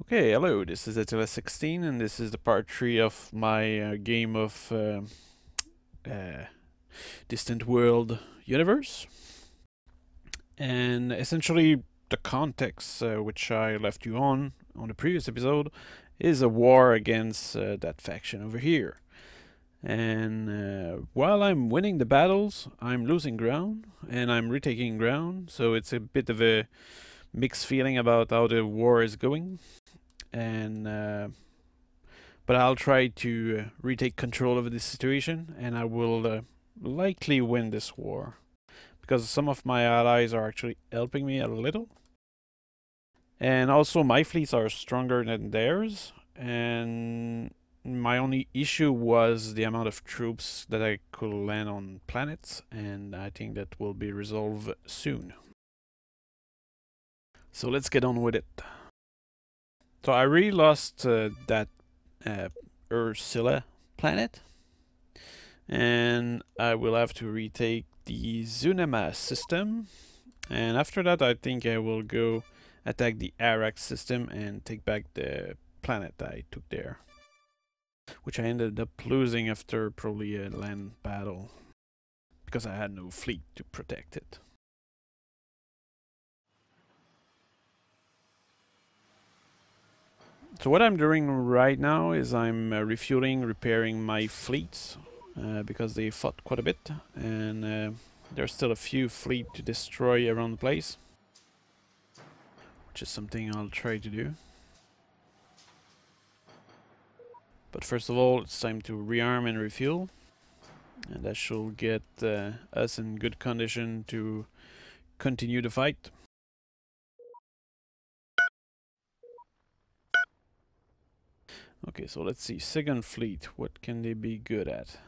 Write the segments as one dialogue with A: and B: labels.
A: Okay, hello, this is Attila16 and this is the part 3 of my game of uh, Distant World Universe. And essentially the context which I left you on the previous episode is a war against that faction over here. And while I'm winning the battles, I'm losing ground and I'm retaking ground, so it's a bit of a mixed feeling about how the war is going. And but I'll try to retake control of this situation, and I will likely win this war because some of my allies are actually helping me a little, and also my fleets are stronger than theirs. And my only issue was the amount of troops that I could land on planets, and I think that will be resolved soon. So let's get on with it. So I really lost that Ursula planet, and I will have to retake the Zunema system, and after that I think I will go attack the Arax system and take back the planet I took there, which I ended up losing after probably a land battle because I had no fleet to protect it. So what I'm doing right now is I'm refueling, repairing my fleets because they fought quite a bit, and there's still a few fleet to destroy around the place, which is something I'll try to do. But first of all, it's time to rearm and refuel, and that should get us in good condition to continue the fight. Okay, so let's see. Second fleet, what can they be good at?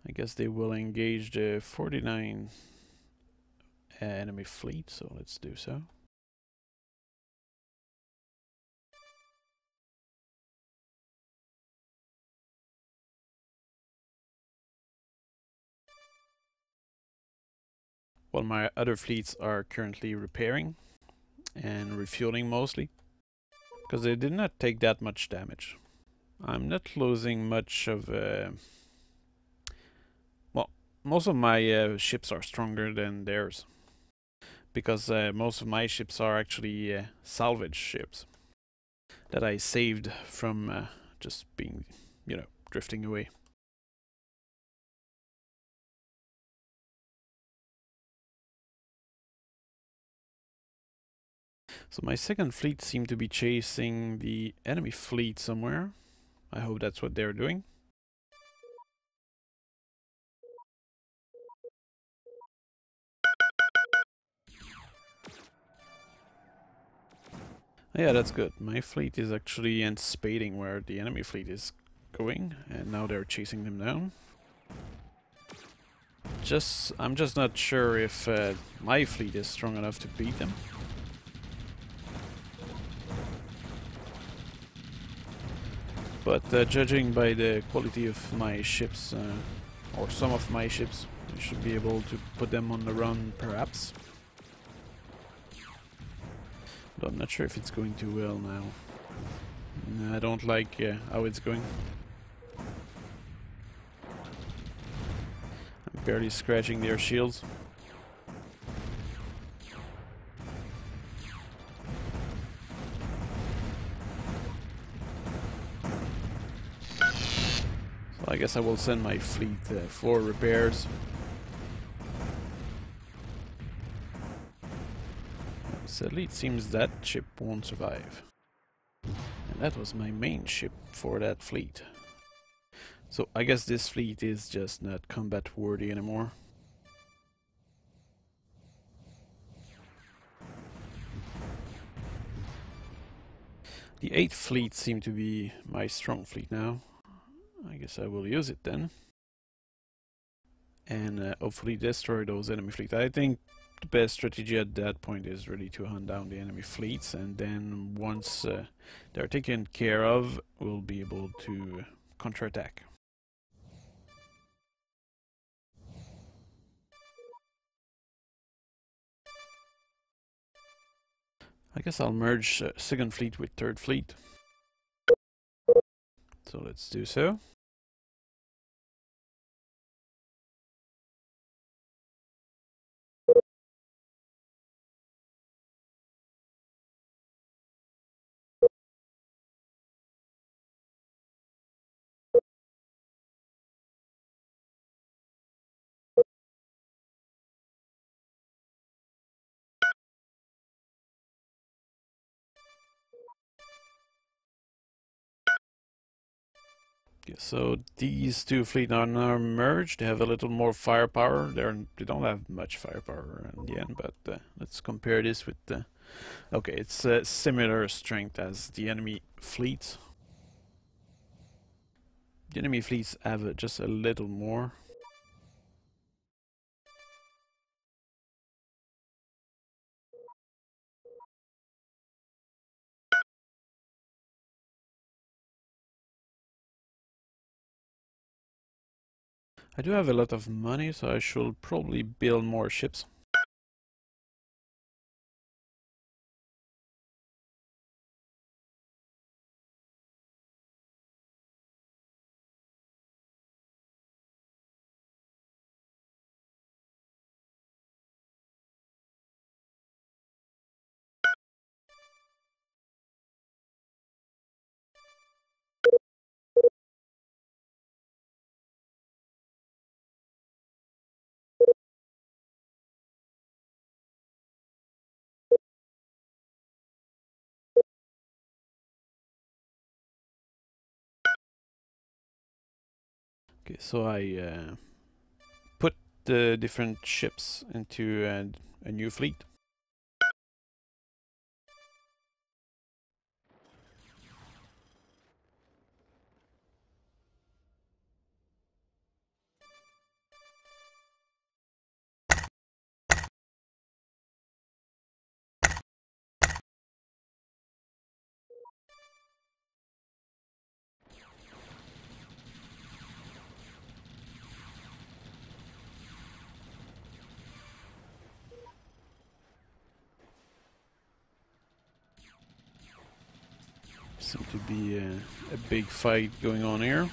A: I guess they will engage the 49 enemy fleet, so let's do so. While my other fleets are currently repairing and refueling mostly, because they did not take that much damage. I'm not losing much of well, most of my ships are stronger than theirs, because most of my ships are actually salvage ships that I saved from just being, drifting away. So my second fleet seemed to be chasing the enemy fleet somewhere. I hope that's what they're doing. Yeah, that's good. My fleet is actually anticipating where the enemy fleet is going, and now they're chasing them down. I'm just not sure if my fleet is strong enough to beat them. But judging by the quality of my ships, or some of my ships, I should be able to put them on the run, perhaps. But I'm not sure if it's going too well now. I don't like how it's going. I'm barely scratching their shields. So I guess I will send my fleet for repairs. Sadly, it seems that ship won't survive. And that was my main ship for that fleet. So I guess this fleet is just not combat worthy anymore. The 8th fleet seemed to be my strong fleet now. I guess I will use it then. And hopefully destroy those enemy fleets. I think the best strategy at that point is really to hunt down the enemy fleets, and then once they're taken care of, we'll be able to counterattack. I guess I'll merge second fleet with third fleet. So let's do so. Okay, so these two fleets are now merged. They have a little more firepower. They don't have much firepower in the end, but let's compare this with the. Okay, it's similar strength as the enemy fleets. The enemy fleets have just a little more. I do have a lot of money, so I should probably build more ships. Okay, so I put the different ships into a new fleet. Seems to be a big fight going on here.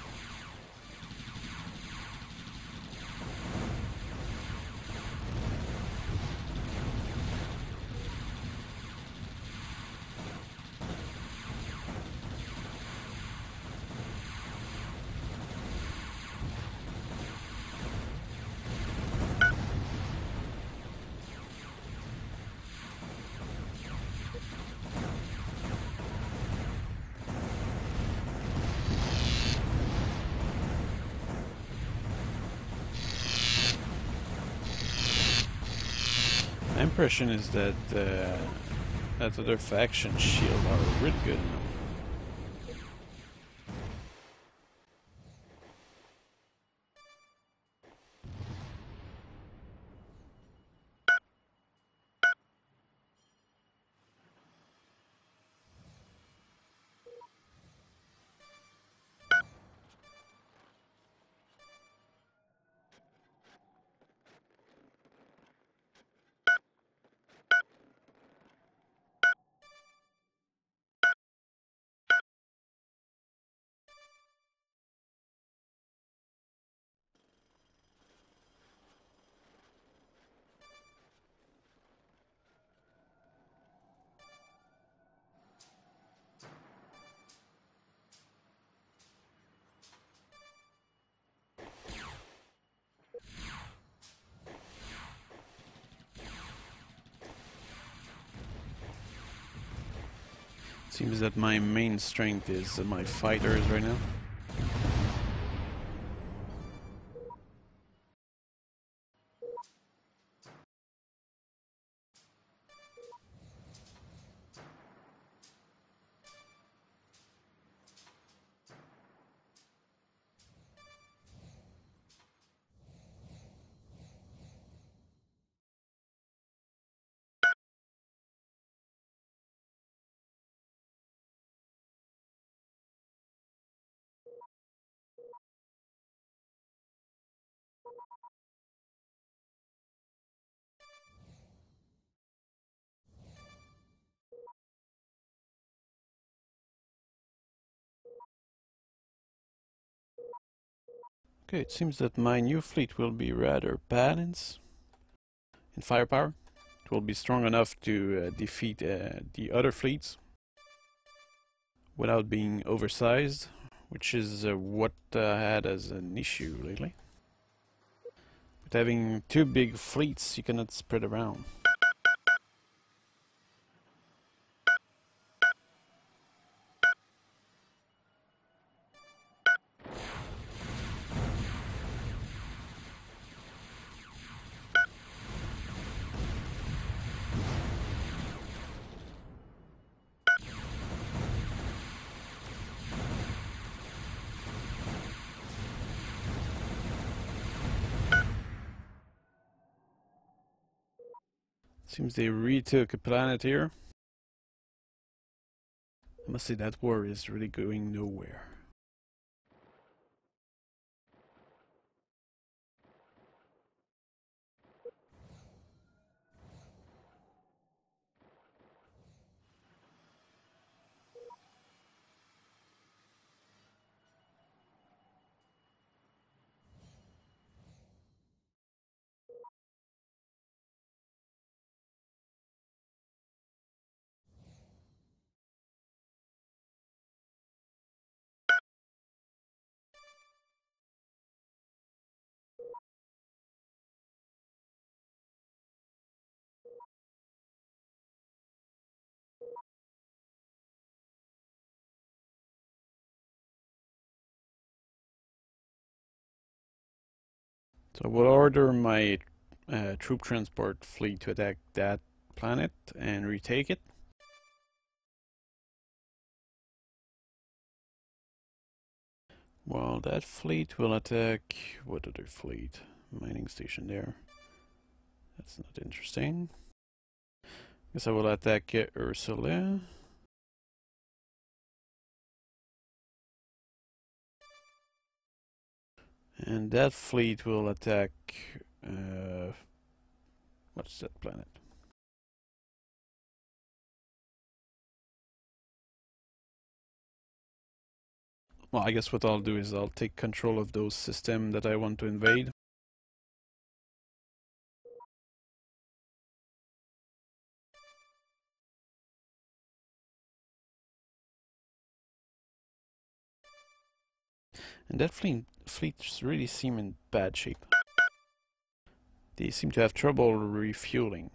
A: My impression is that that other faction shield are really good now. Seems that my main strength is my fighters right now. Okay, it seems that my new fleet will be rather balanced in firepower. It will be strong enough to defeat the other fleets without being oversized, which is what I had as an issue lately. With having two big fleets, you cannot spread around. Seems they retook a planet here. I must say that war is really going nowhere. So I will order my troop transport fleet to attack that planet and retake it. Well, that fleet will attack... what other fleet? Mining station there. That's not interesting. Guess I will attack Ursula. And that fleet will attack... what's that planet? Well, I guess what I'll do is I'll take control of those systems that I want to invade. And that fleets really seem in bad shape. They seem to have trouble refueling.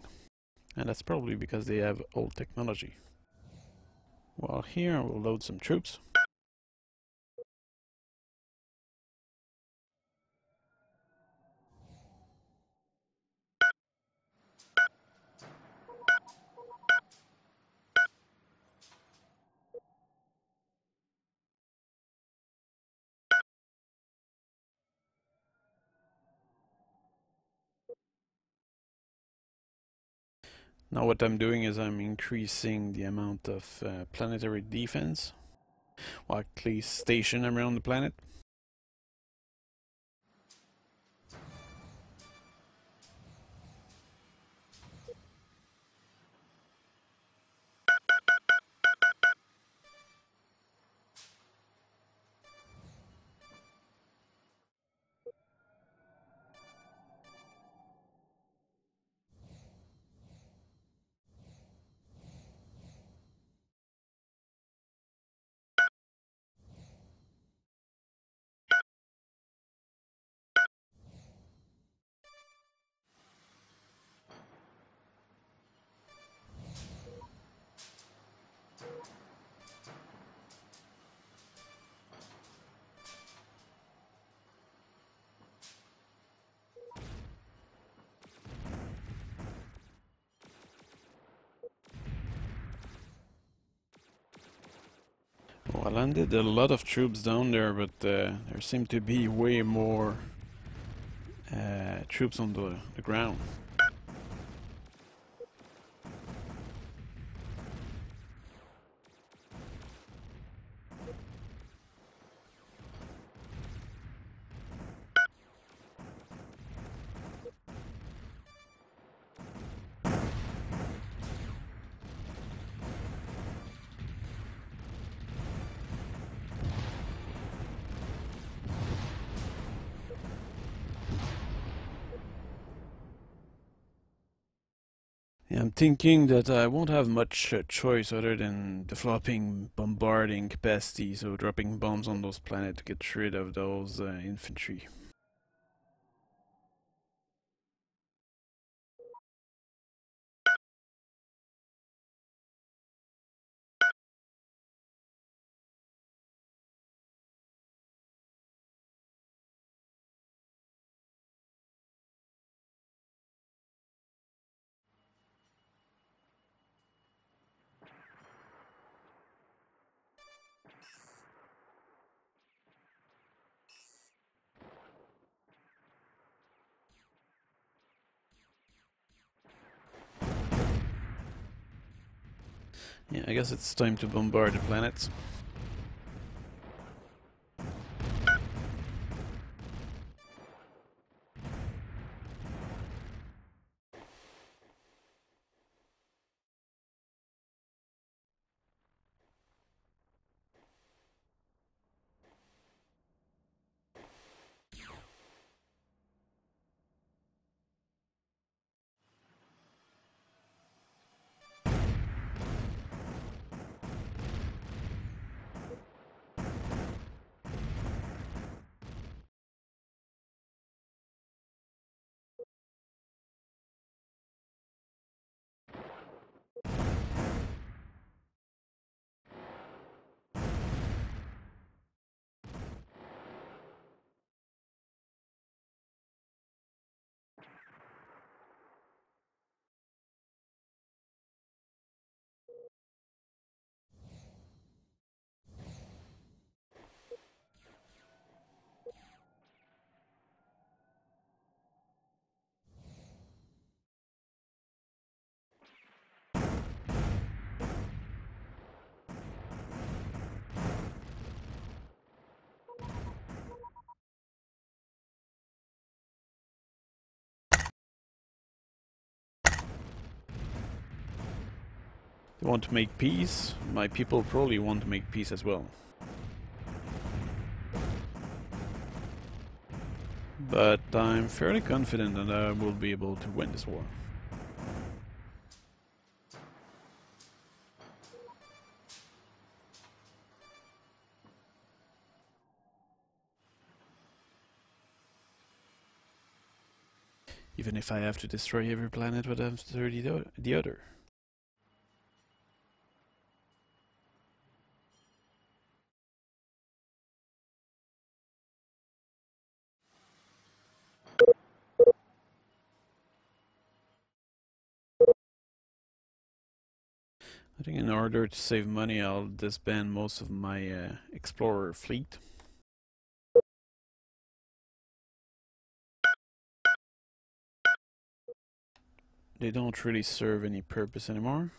A: And that's probably because they have old technology. Well, here we'll load some troops. Now what I'm doing is I'm increasing the amount of planetary defense, or at least station around the planet. Well, I landed a lot of troops down there, but there seem to be way more troops on the ground. Yeah, I'm thinking that I won't have much choice other than developing bombarding capacity, so dropping bombs on those planets to get rid of those infantry. Yeah, I guess it's time to bombard the planets. They want to make peace. My people probably want to make peace as well. But I'm fairly confident that I will be able to win this war. Even if I have to destroy every planet but after the other. I think in order to save money, I'll disband most of my explorer fleet. They don't really serve any purpose anymore.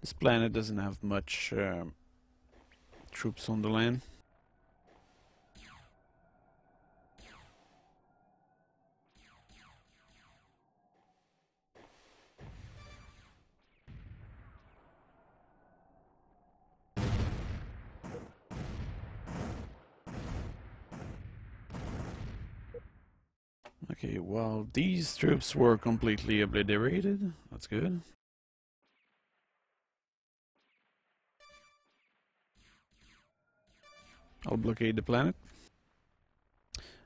A: This planet doesn't have much troops on the land. Okay, well, these troops were completely obliterated. That's good. I'll blockade the planet.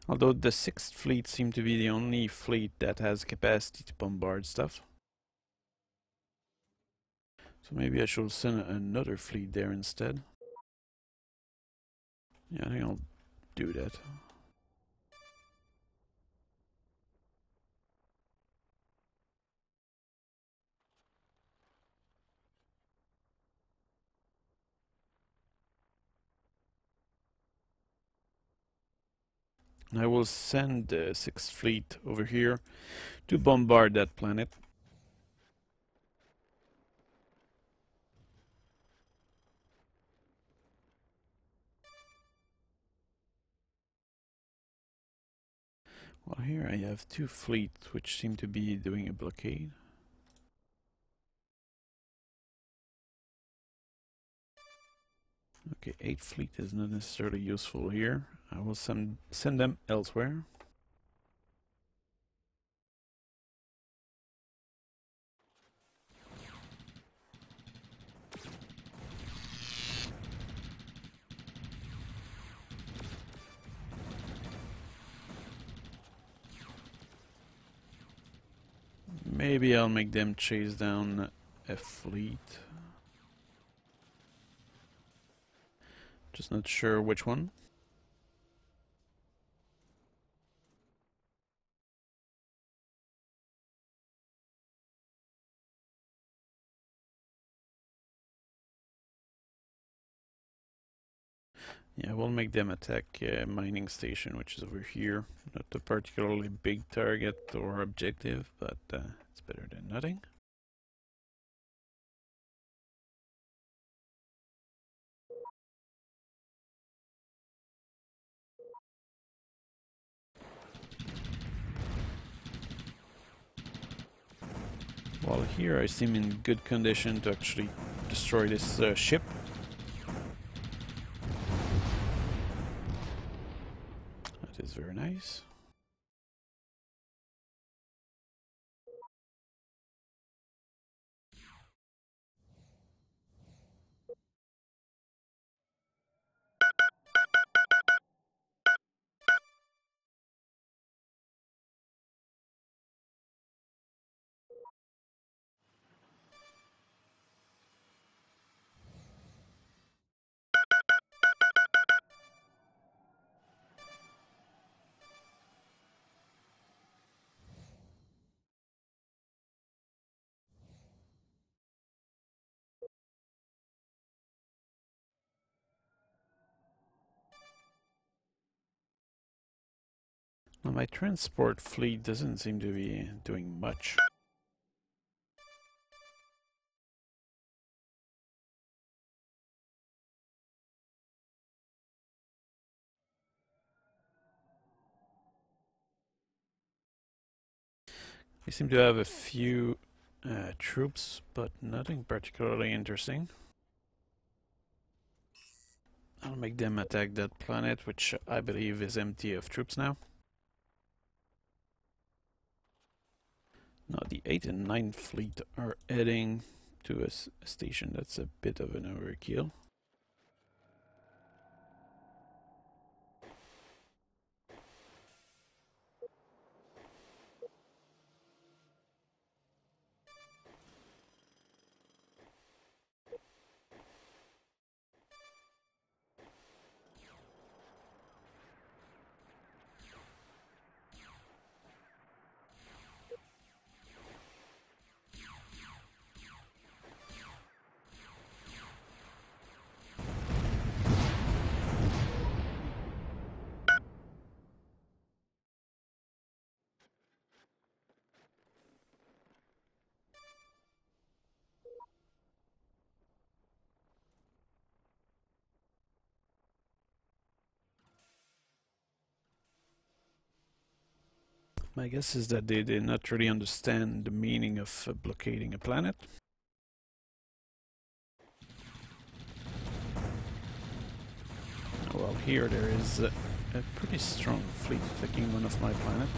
A: Although the 6th fleet seemed to be the only fleet that has capacity to bombard stuff. So maybe I should send another fleet there instead. Yeah, I think I'll do that. And I will send the 6th fleet over here to bombard that planet. Well, here I have 2 fleets which seem to be doing a blockade. Okay, 8th fleet is not necessarily useful here. I will send them elsewhere. Maybe I'll make them chase down a fleet. Just not sure which one. Yeah, we'll make them attack a mining station, which is over here. Not a particularly big target or objective, but it's better than nothing. While here I seem in good condition to actually destroy this ship. That is very nice. Well, my transport fleet doesn't seem to be doing much. They seem to have a few troops, but nothing particularly interesting. I'll make them attack that planet, which I believe is empty of troops now. Now the 8th and 9th fleet are heading to a station that's a bit of an overkill. My guess is that they did not really understand the meaning of blockading a planet. Well, here there is a pretty strong fleet attacking one of my planets.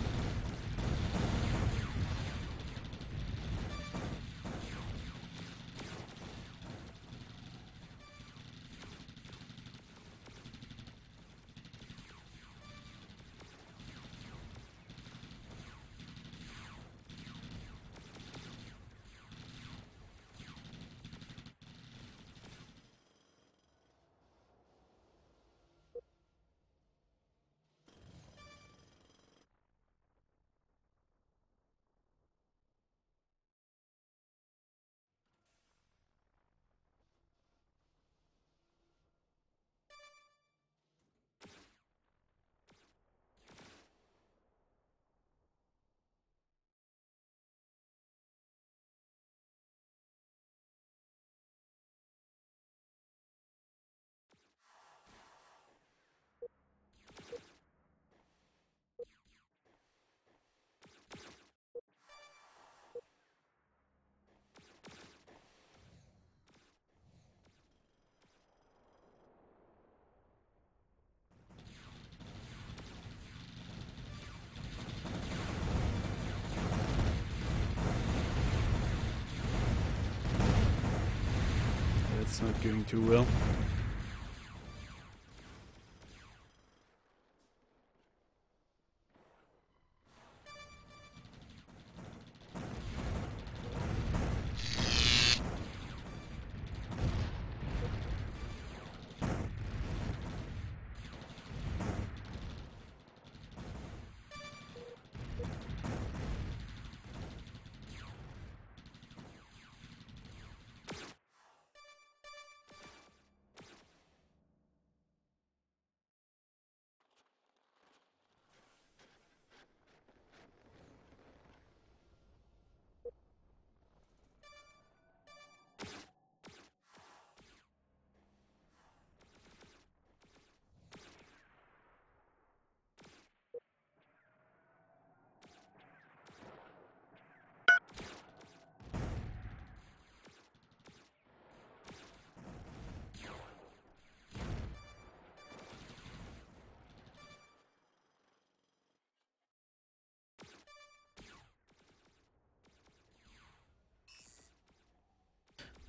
A: not going too well.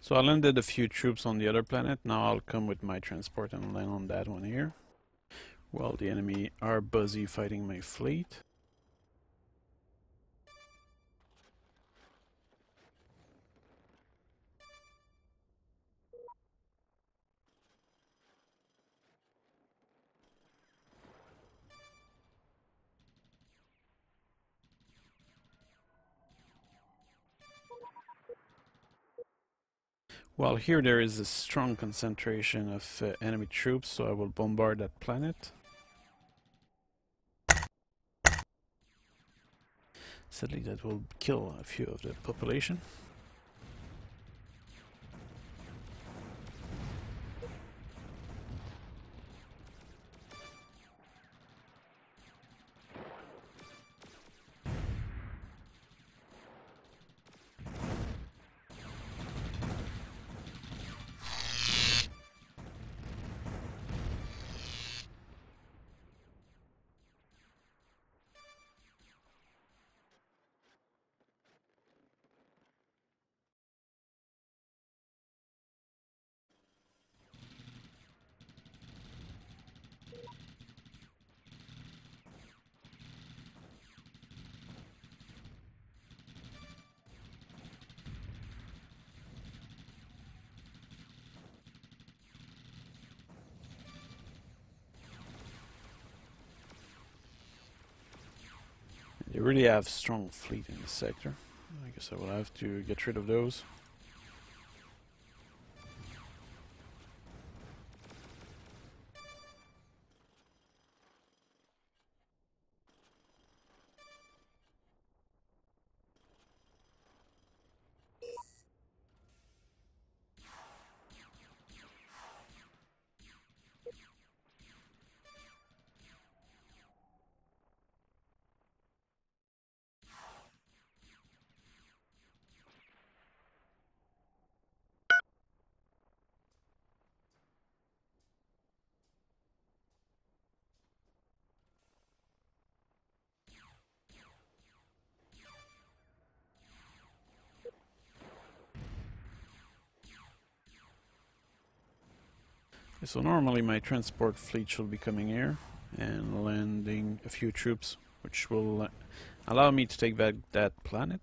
A: So I landed a few troops on the other planet. Now I'll come with my transport and land on that one here. While the enemy are busy fighting my fleet. While here there is a strong concentration of enemy troops, so I will bombard that planet. Sadly that will kill a few of the population. They really have strong fleet in this sector. I guess I will have to get rid of those. So normally my transport fleet should be coming here and landing a few troops, which will allow me to take back that planet.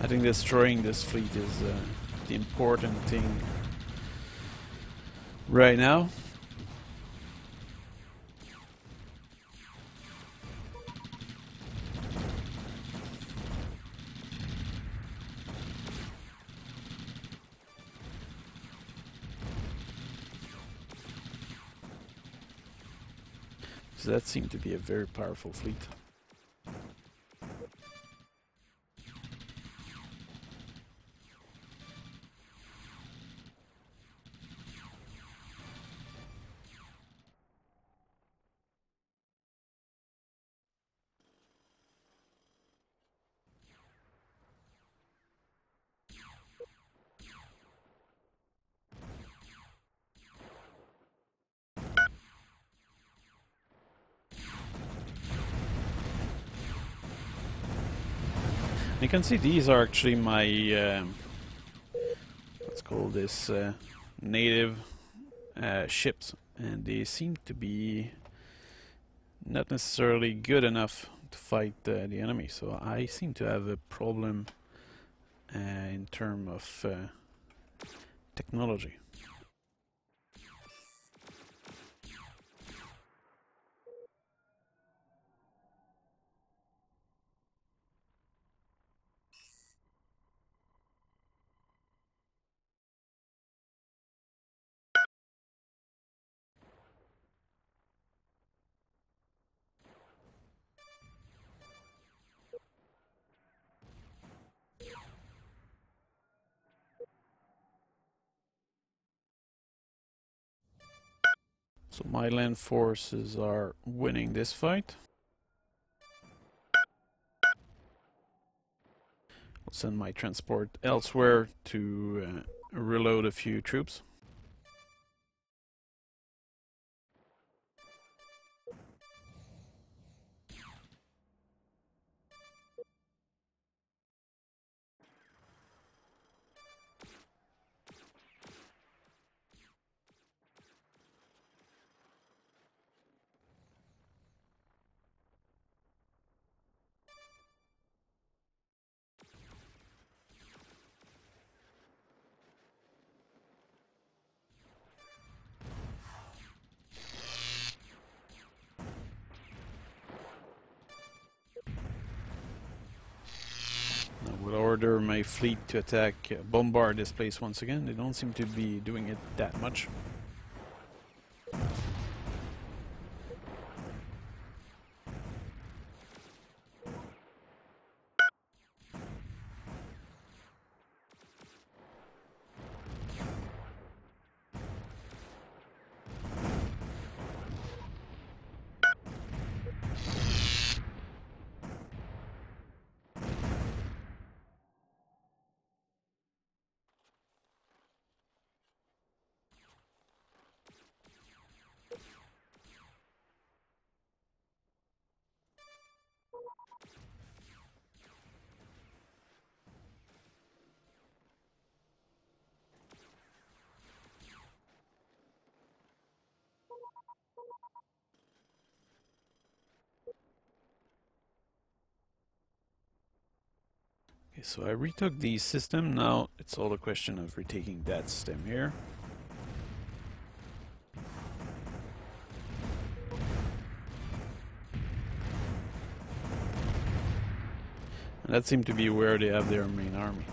A: I think destroying this fleet is the important thing right now. So that seemed to be a very powerful fleet. You can see these are actually my, let's call this native ships, and they seem to be not necessarily good enough to fight the enemy, so I seem to have a problem in terms of technology. So my land forces are winning this fight. I'll send my transport elsewhere to reload a few troops. I will order my fleet to attack, bombard this place once again. They don't seem to be doing it that much. Okay, so I retook the system. Now it's all a question of retaking that system here. And that seemed to be where they have their main army.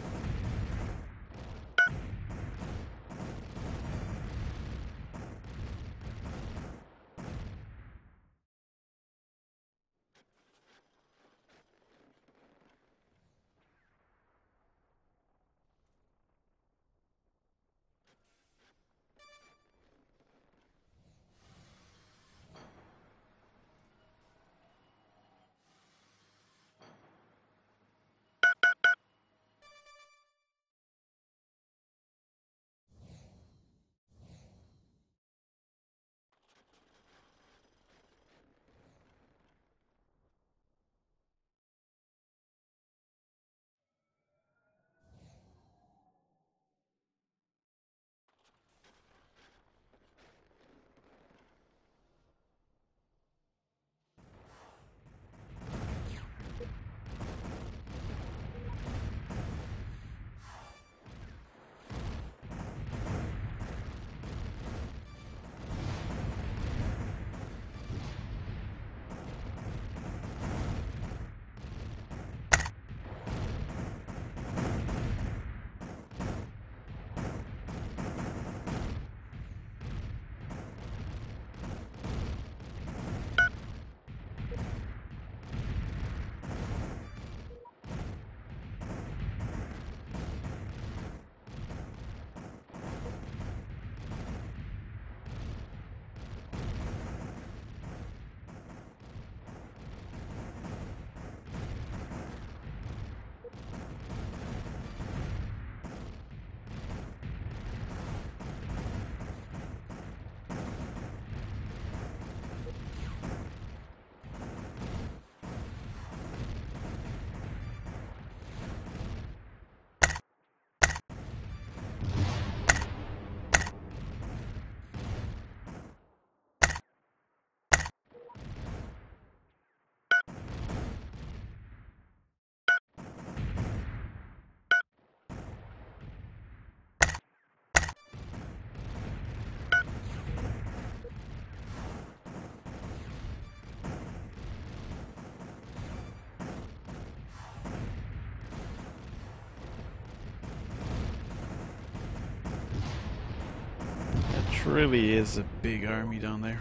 A: really is a big army down there.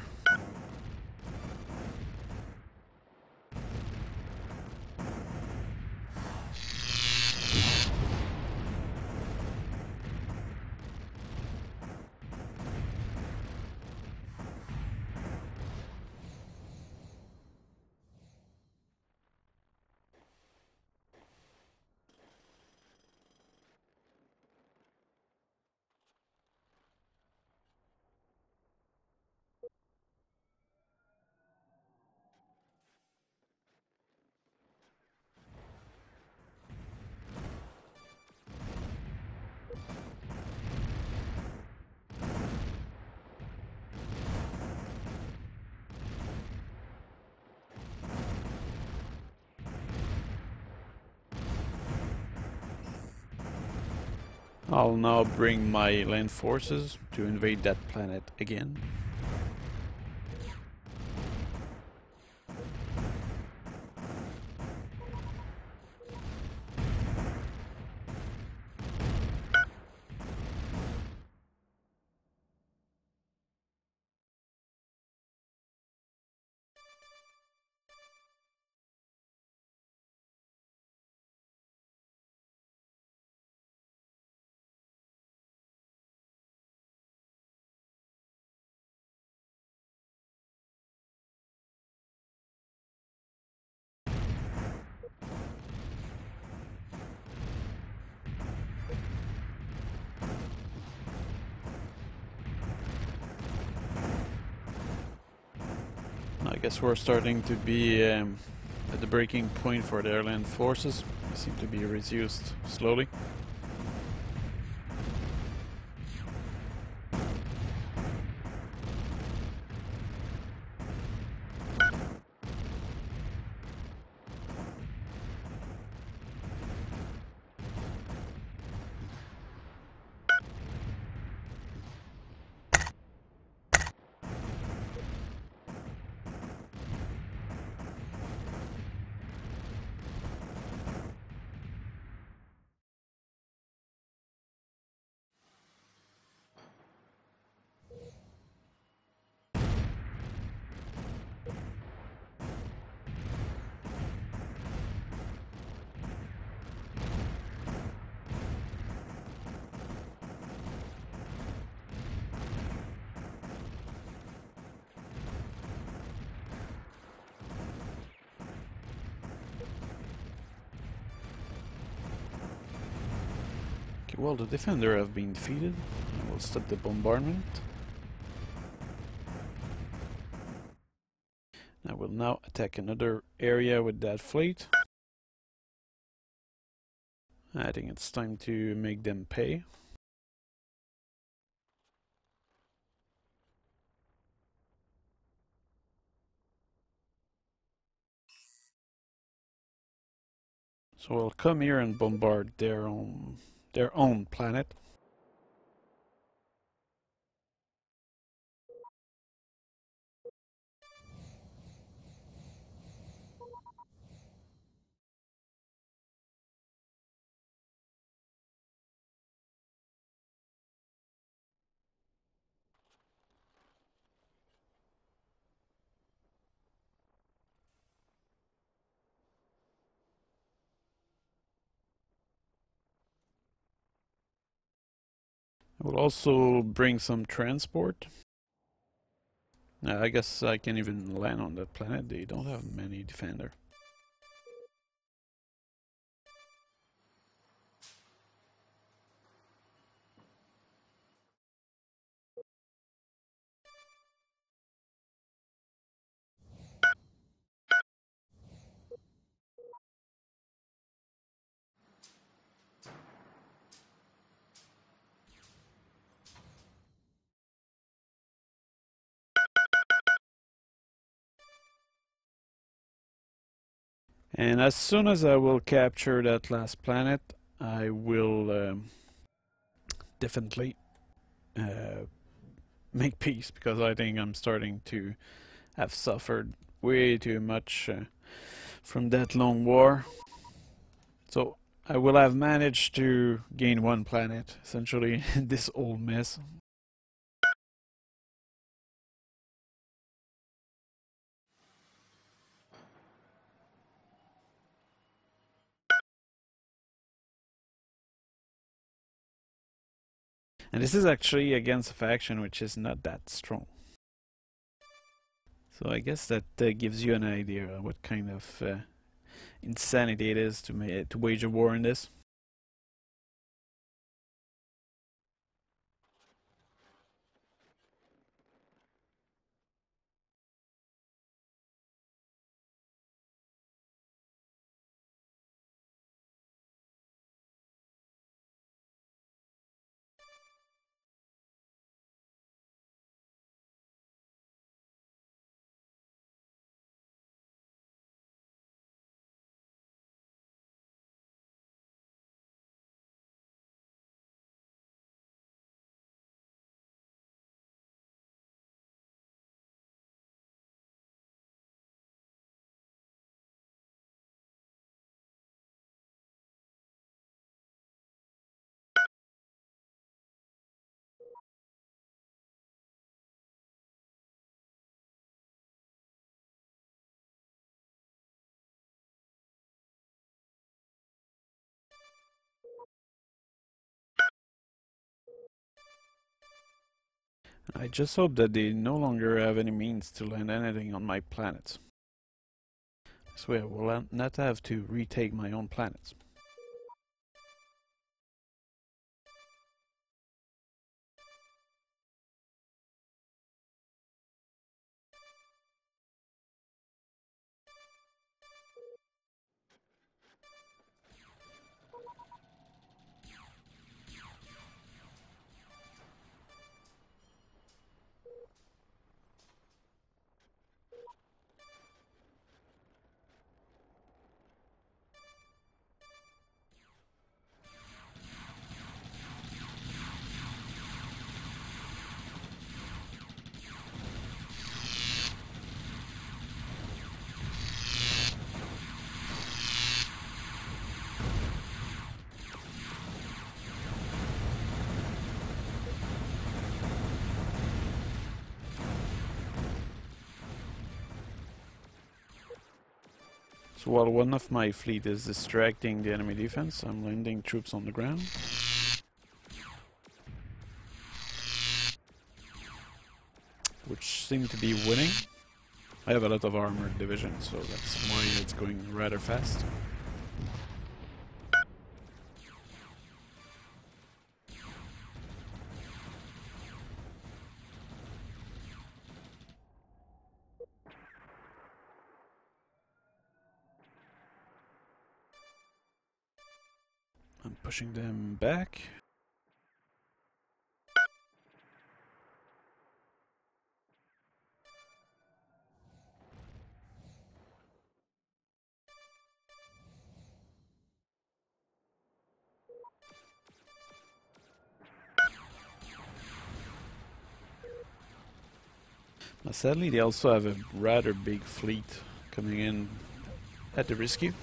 A: I'll now bring my land forces to invade that planet again. I guess we're starting to be at the breaking point for their land forces. They seem to be reduced slowly. Okay, well, the defender have been defeated. I will stop the bombardment. I will now attack another area with that fleet. I think it's time to make them pay. So I'll come here and bombard their own planet. I will also bring some transport. I guess I can even land on that planet. They don't have many defender. And as soon as I will capture that last planet, I will definitely make peace, because I think I'm starting to have suffered way too much from that long war. So I will have managed to gain one planet, essentially, in this old mess. And this is actually against a faction which is not that strong. So I guess that gives you an idea of what kind of insanity it is to wage a war in this. I just hope that they no longer have any means to land anything on my planets. This way I will not have to retake my own planets. So while one of my fleet is distracting the enemy defense, I'm landing troops on the ground. Which seem to be winning. I have a lot of armored division, so that's why it's going rather fast. I'm pushing them back. Sadly, they also have a rather big fleet coming in at the rescue.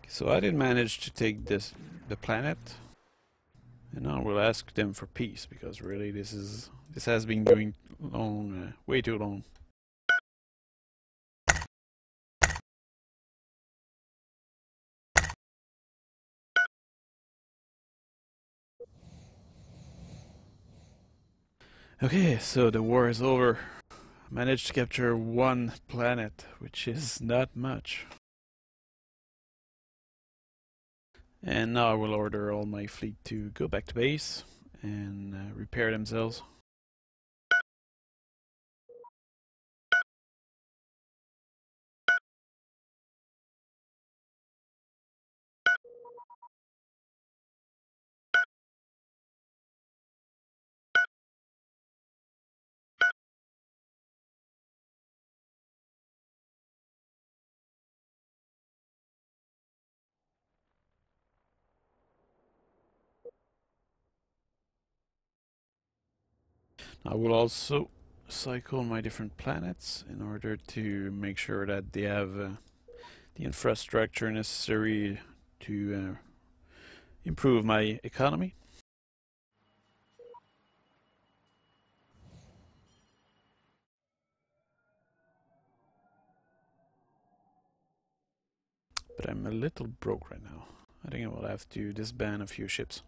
A: So I did manage to take the planet, and now we'll ask them for peace, because really this has been going on way too long. Okay, so the war is over. I managed to capture one planet, which is not much. And now I will order all my fleet to go back to base and repair themselves. I will also cycle my different planets in order to make sure that they have the infrastructure necessary to improve my economy. But I'm a little broke right now. I think I will have to disband a few ships.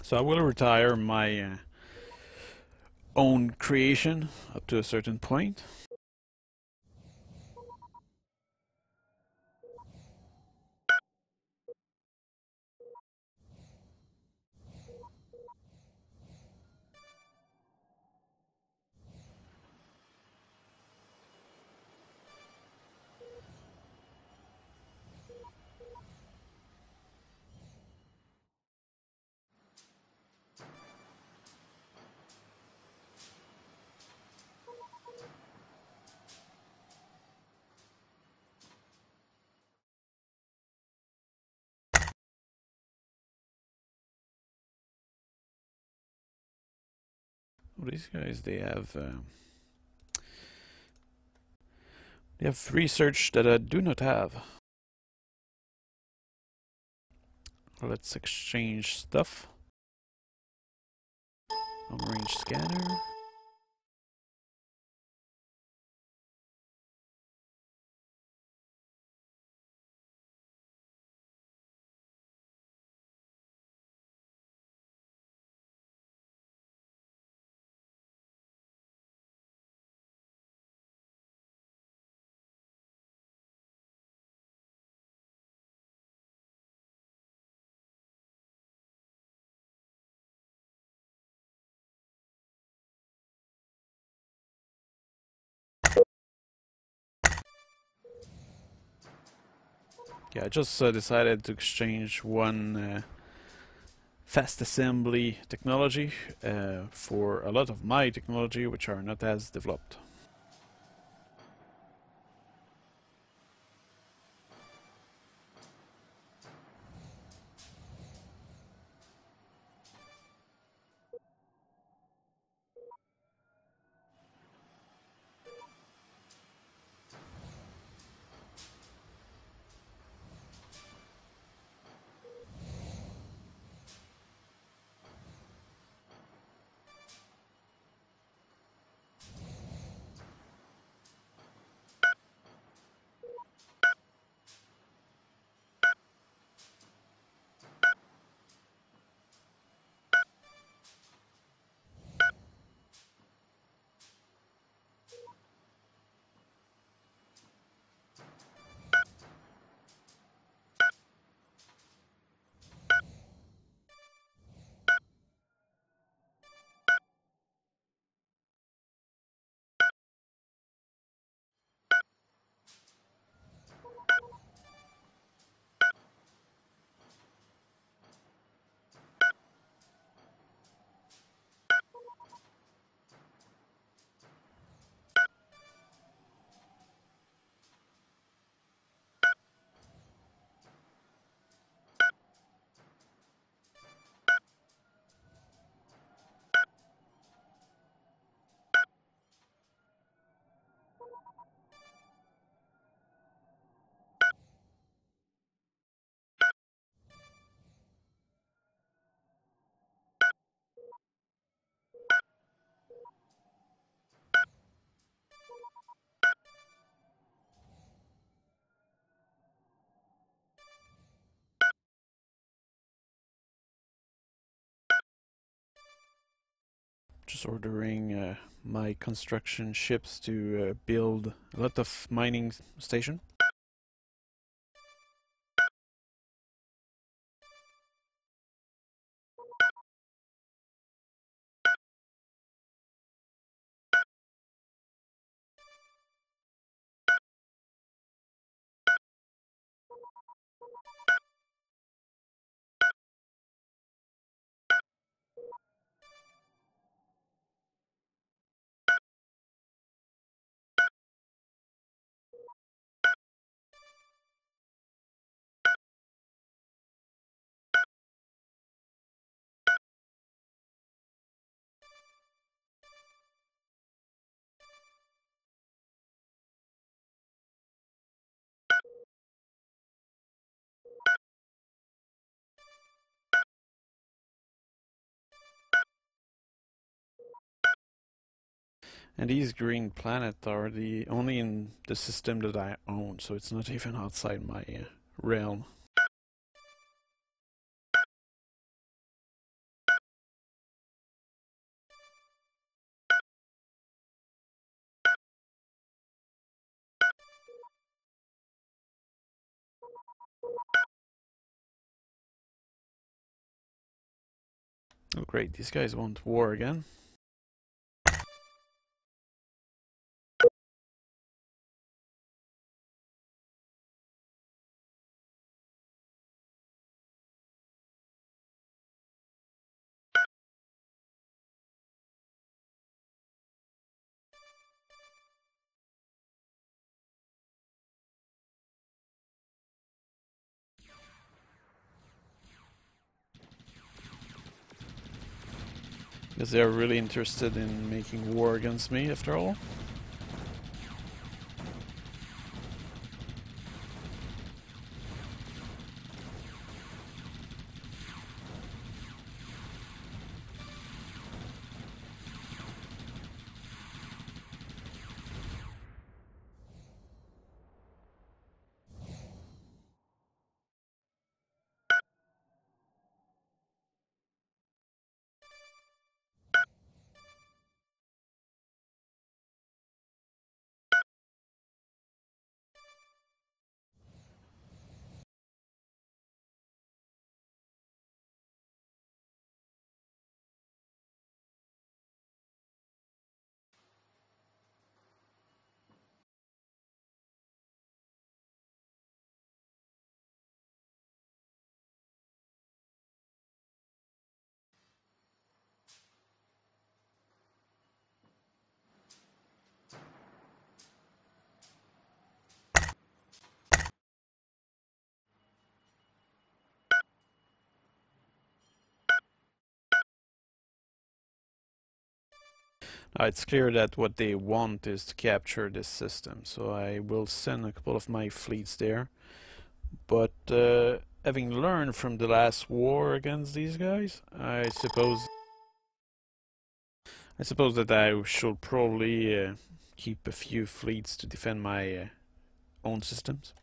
A: So I will retire my own creation up to a certain point. Oh, these guys, they have research that I do not have. Let's exchange stuff. Long range scanner. Yeah, I just decided to exchange one fast assembly technology for a lot of my technology, which are not as developed. Just ordering my construction ships to build a lot of mining station. And these green planets are the only in the system that I own, so it's not even outside my realm. Oh great, these guys want war again. Because they're really interested in making war against me after all. It's clear that what they want is to capture this system, so I will send a couple of my fleets there. But having learned from the last war against these guys, I suppose that I should probably keep a few fleets to defend my own systems.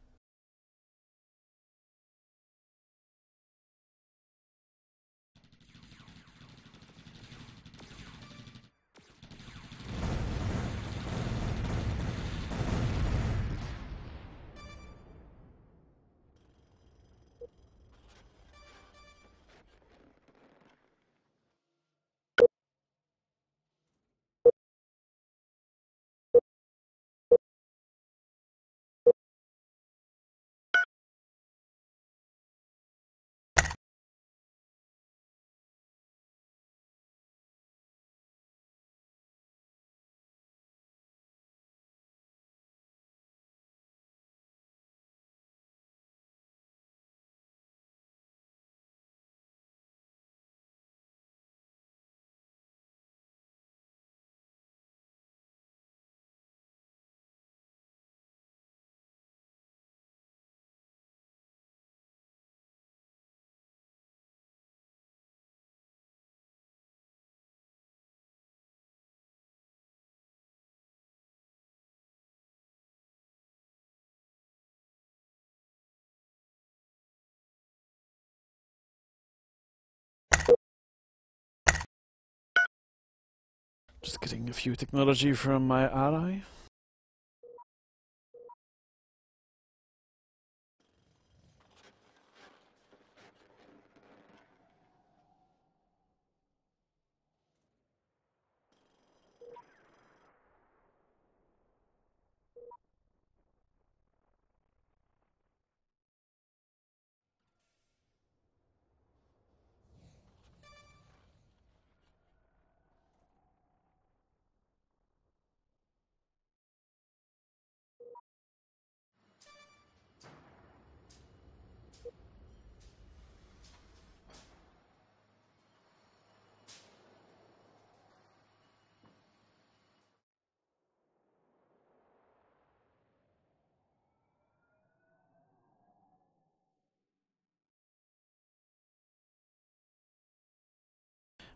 A: Just getting a few technology from my ally.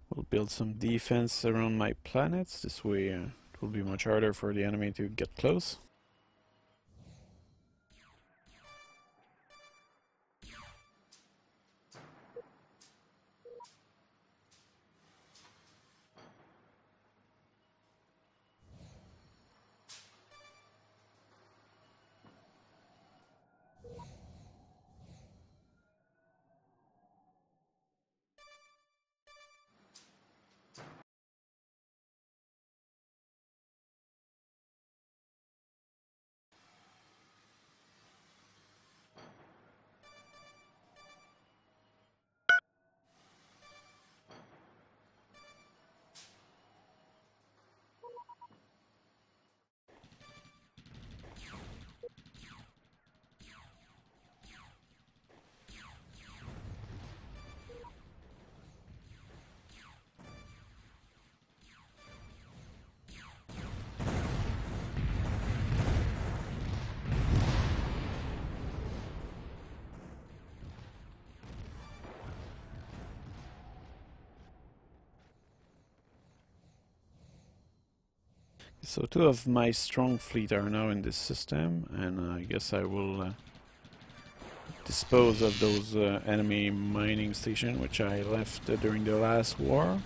A: We'll build some defense around my planets. This way it will be much harder for the enemy to get close. So two of my strong fleet are now in this system, and I guess I will dispose of those enemy mining stations which I left during the last war.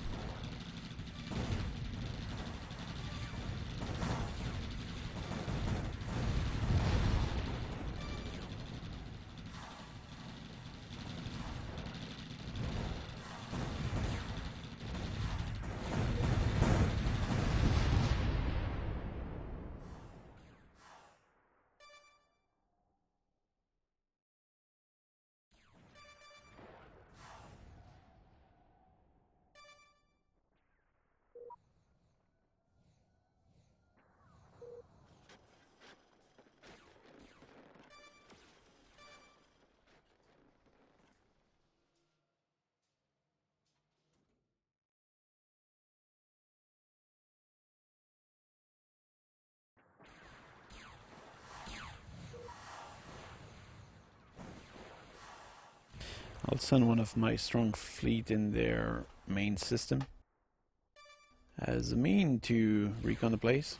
A: I'll send one of my strong fleet in their main system as a mean to recon the place.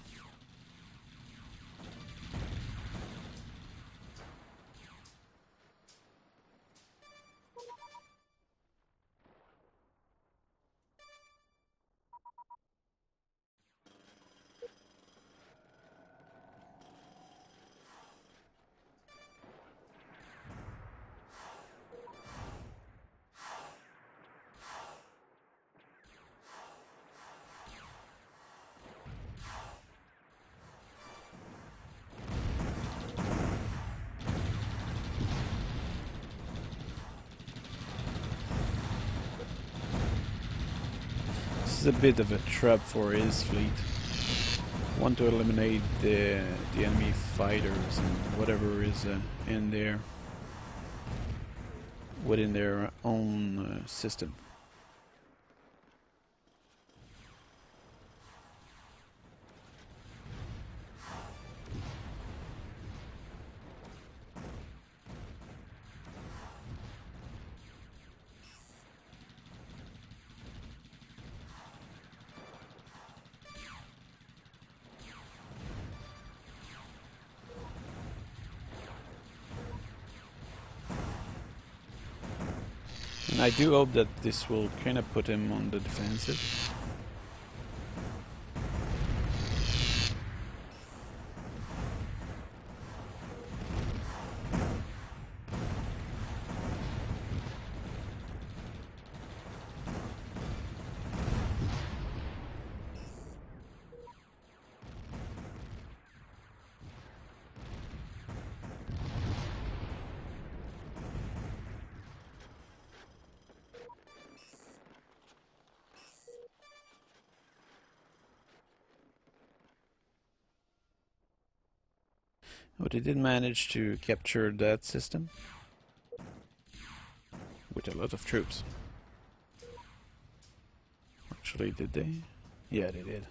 A: This is a bit of a trap for his fleet. Want to eliminate the enemy fighters and whatever is in there within their own system. And I do hope that this will kind of put him on the defensive. Oh, they did manage to capture that system with a lot of troops. Actually, did they? Yeah, they did.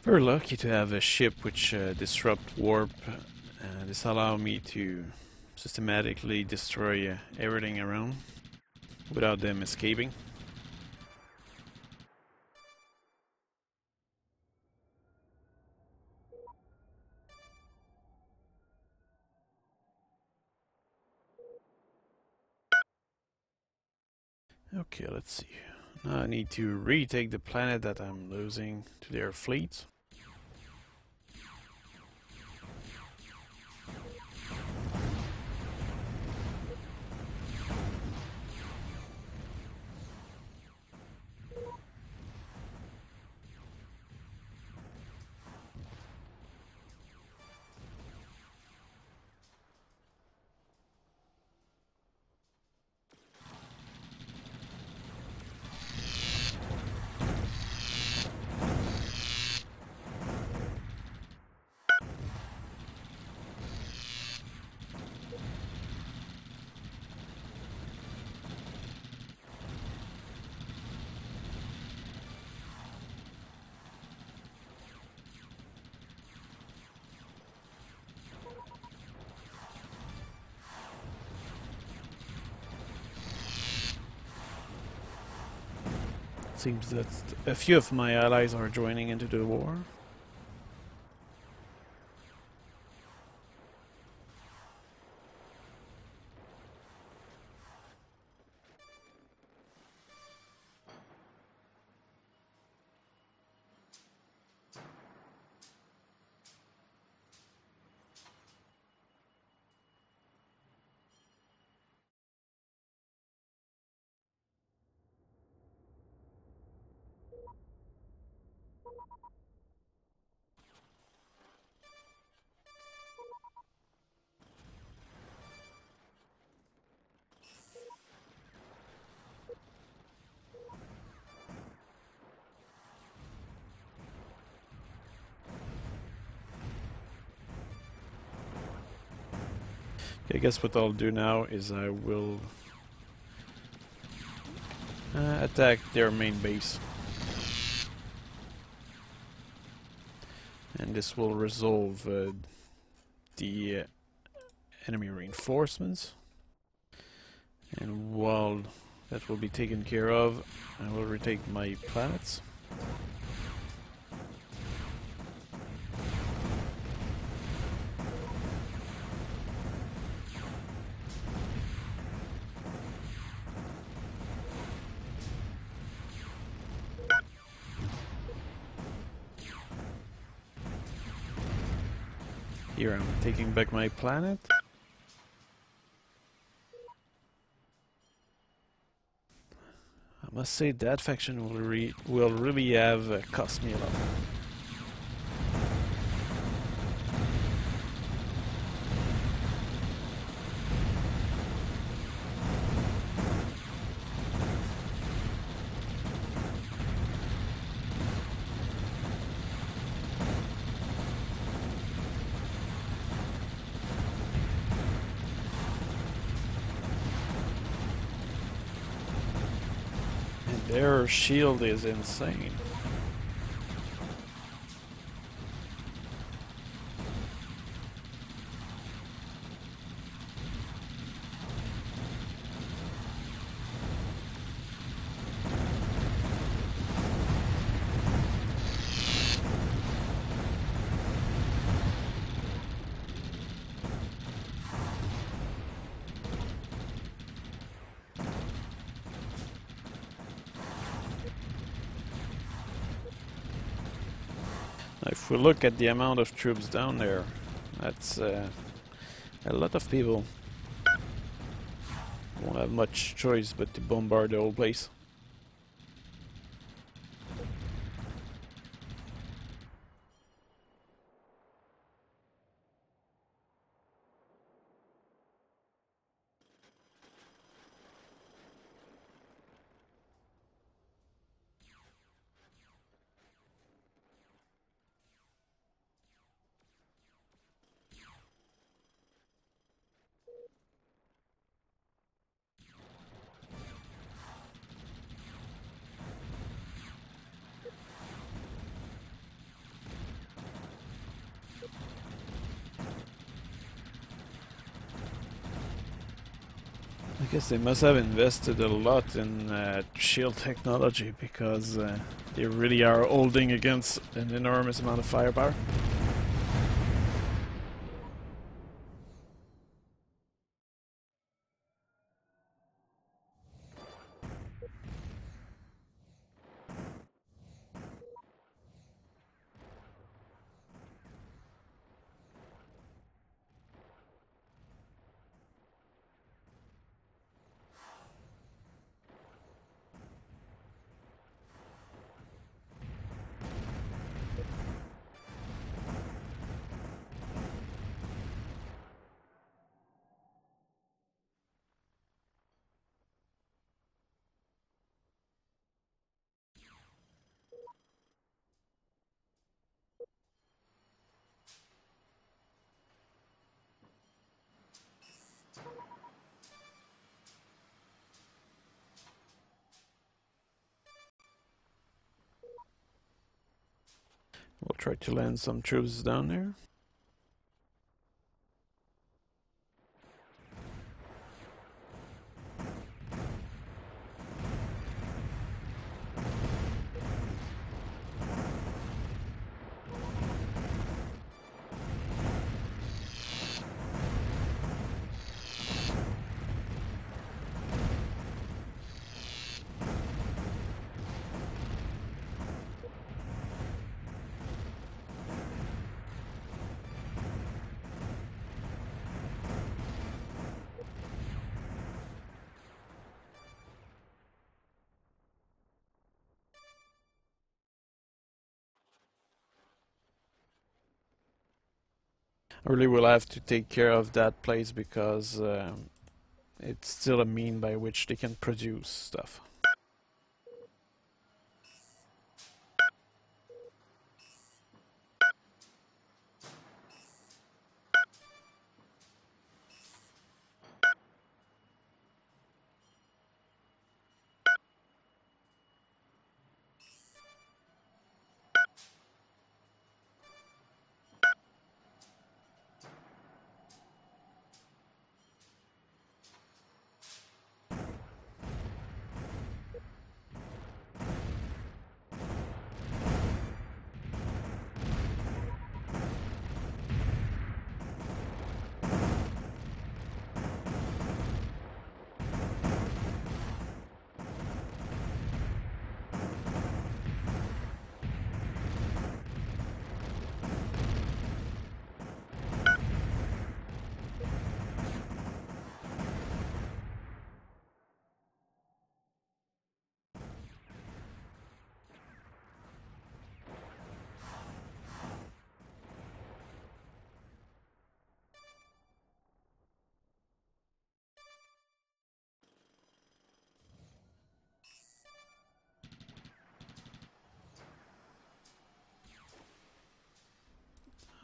A: Very lucky to have a ship which disrupt warp. This allow me to systematically destroy everything around without them escaping. Okay, let's see. Now I need to retake the planet that I'm losing to their fleet. Seems that a few of my allies are joining into the war. I guess what I'll do now is I will attack their main base. And this will resolve the enemy reinforcements. And while that will be taken care of, I will retake my planets. Here I'm taking back my planet. I must say that faction will really have cost me a lot. Their shield is insane. If we look at the amount of troops down there, that's a lot of people. Won't have much choice but to bombard the whole place. I guess they must have invested a lot in shield technology because they really are holding against an enormous amount of firepower. We'll try to land some troops down there. I really will have to take care of that place because it's still a mean by which they can produce stuff.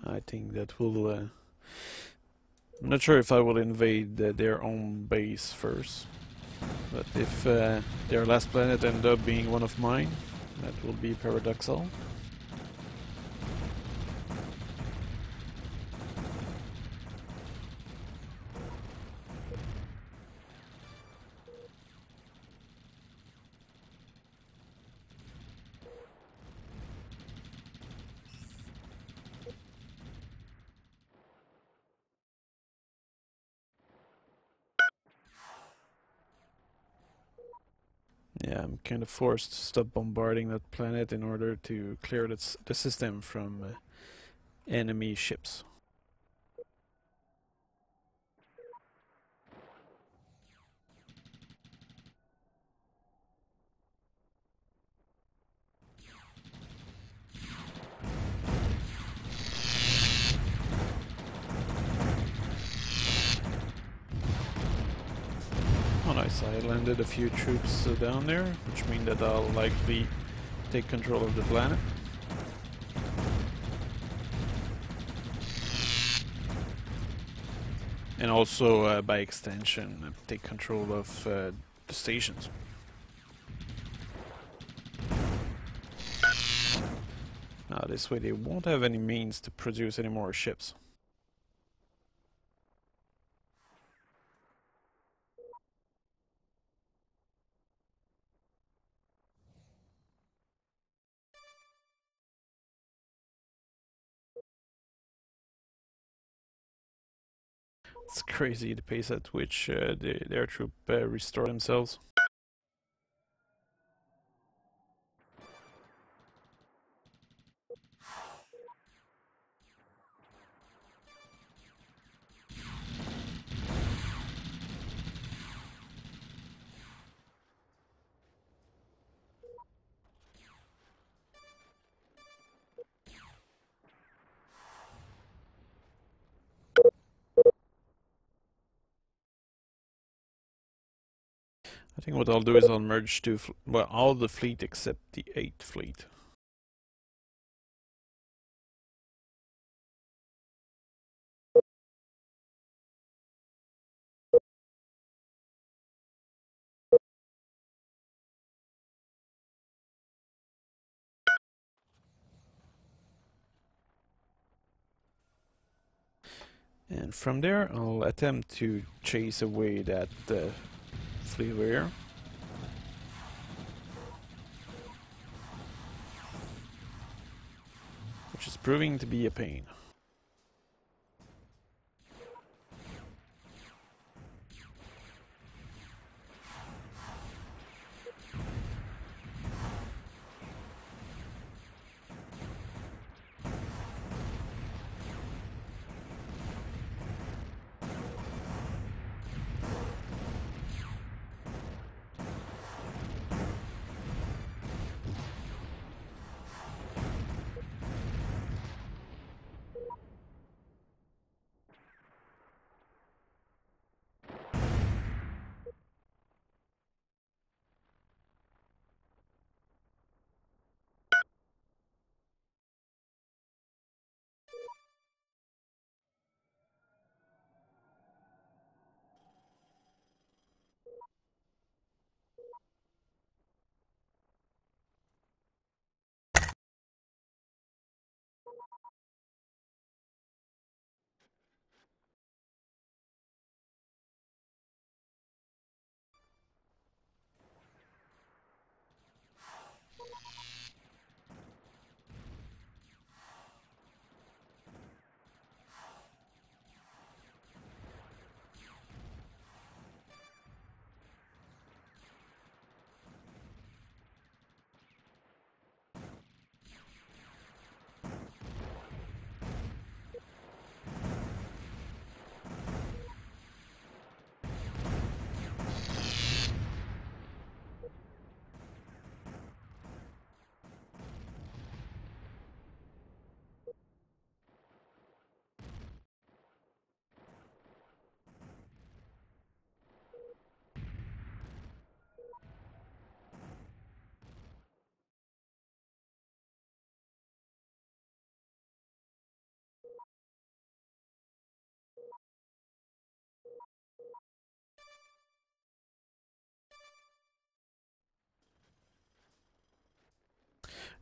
A: I think that will... I'm not sure if I will invade their own base first. But if their last planet ended up being one of mine, that will be paradoxal. Yeah, I'm kind of forced to stop bombarding that planet in order to clear the system from enemy ships. Oh nice, I landed a few troops down there, which means that I'll likely take control of the planet. And also, by extension, take control of the stations. Now this way they won't have any means to produce any more ships. It's crazy the pace at which their troops restore themselves. I think what I'll do is I'll merge well, all the fleet except the 8th fleet. And from there, I'll attempt to chase away that fleet over here. Which is proving to be a pain.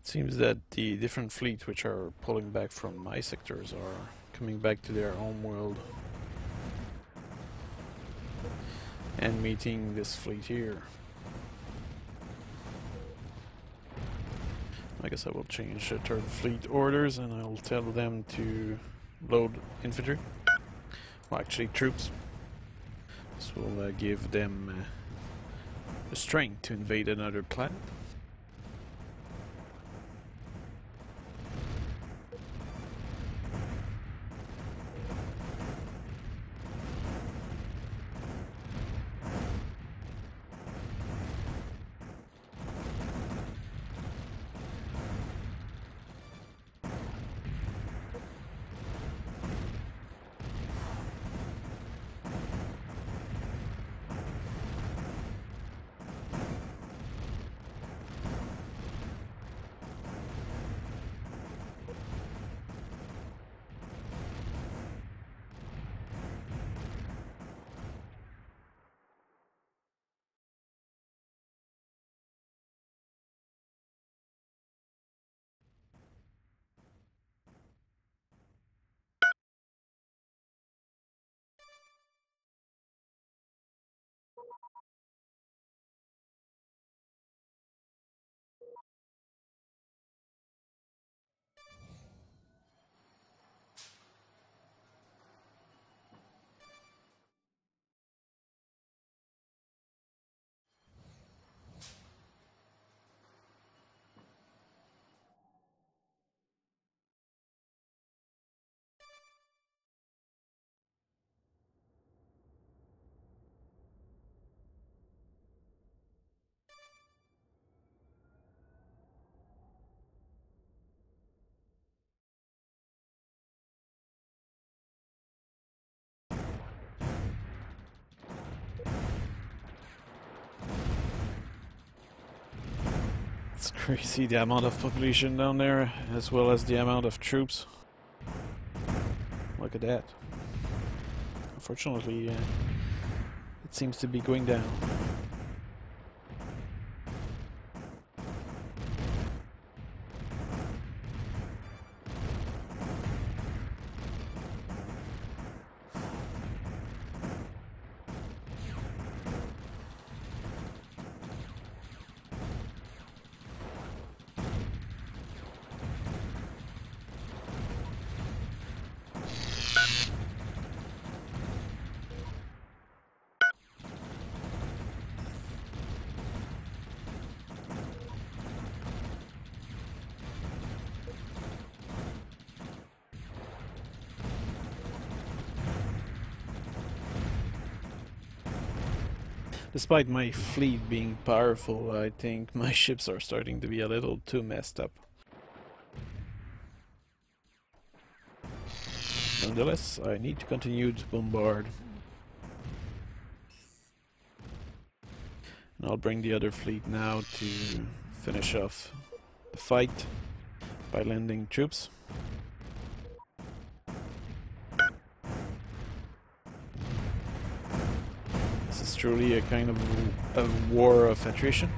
A: It seems that the different fleets which are pulling back from my sectors are coming back to their home world and meeting this fleet here. I guess I will change the third fleet orders and I'll tell them to load infantry. Well, actually troops. This will give them the strength to invade another planet. It's crazy the amount of population down there, as well as the amount of troops. Look at that. Unfortunately, it seems to be going down. Despite my fleet being powerful, I think my ships are starting to be a little too messed up. Nonetheless, I need to continue to bombard. And I'll bring the other fleet now to finish off the fight by landing troops. This is truly a kind of a war of attrition.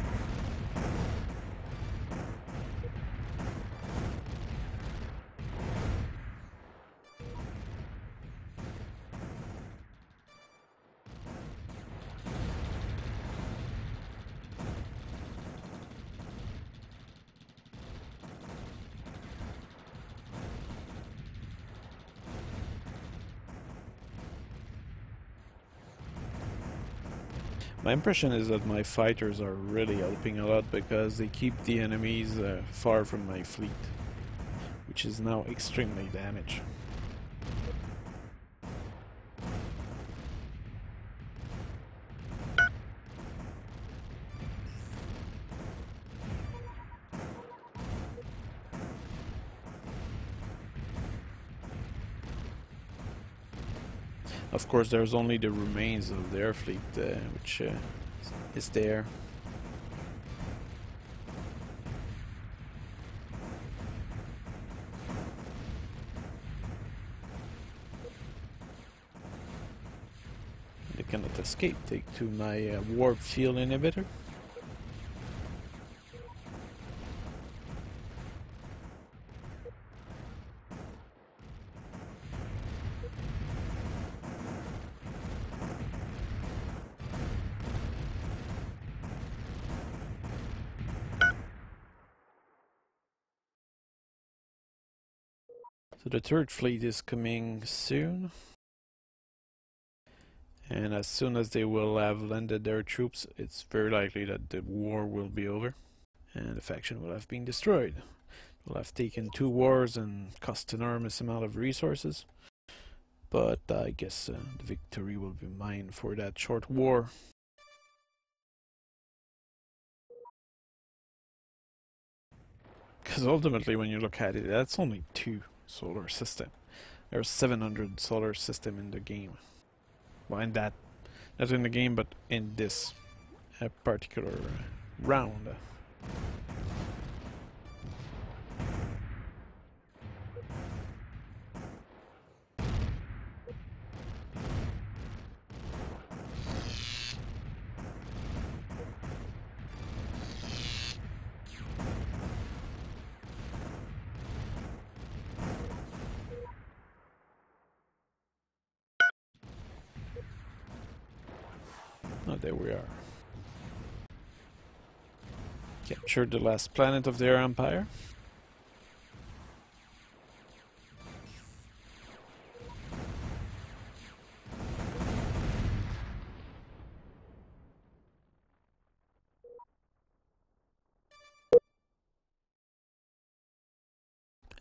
A: My impression is that my fighters are really helping a lot because they keep the enemies far from my fleet, which is now extremely damaged. Of course, there's only the remains of their fleet, which is there. They cannot escape. Take to my warp field inhibitor. So the third fleet is coming soon. And as soon as they will have landed their troops, it's very likely that the war will be over. And the faction will have been destroyed. Will have taken 2 wars and cost enormous amount of resources. But I guess the victory will be mine for that short war. Because ultimately, when you look at it, that's only 2 solar systems. There's 700 solar system in the game. Well, in that, not in the game, but in this particular round. Oh, there we are. Captured the last planet of their empire.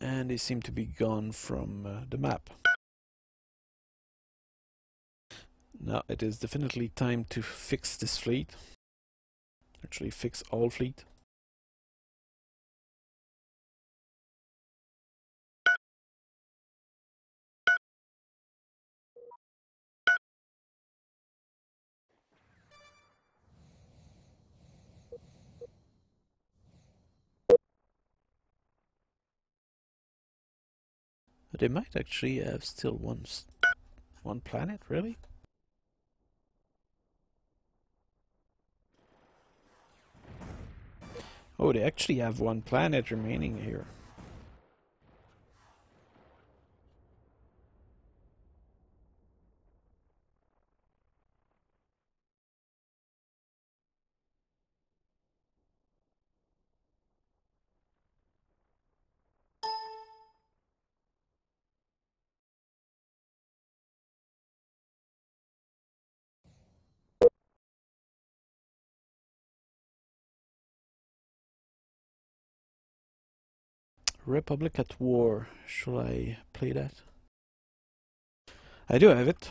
A: And they seem to be gone from the map. Now it is definitely time to fix this fleet. Actually fix all fleet. But they might actually have still one planet, really? Oh, they actually have 1 planet remaining here. Republic at War. Shall I play that? I do have it.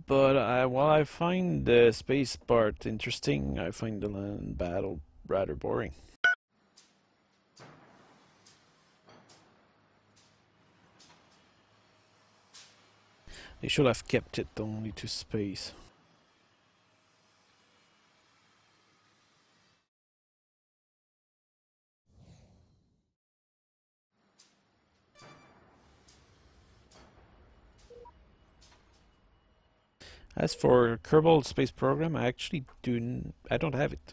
A: But while I find the space part interesting, I find the land battle rather boring. They should have kept it only to space. As for Kerbal Space Program, I actually I don't have it.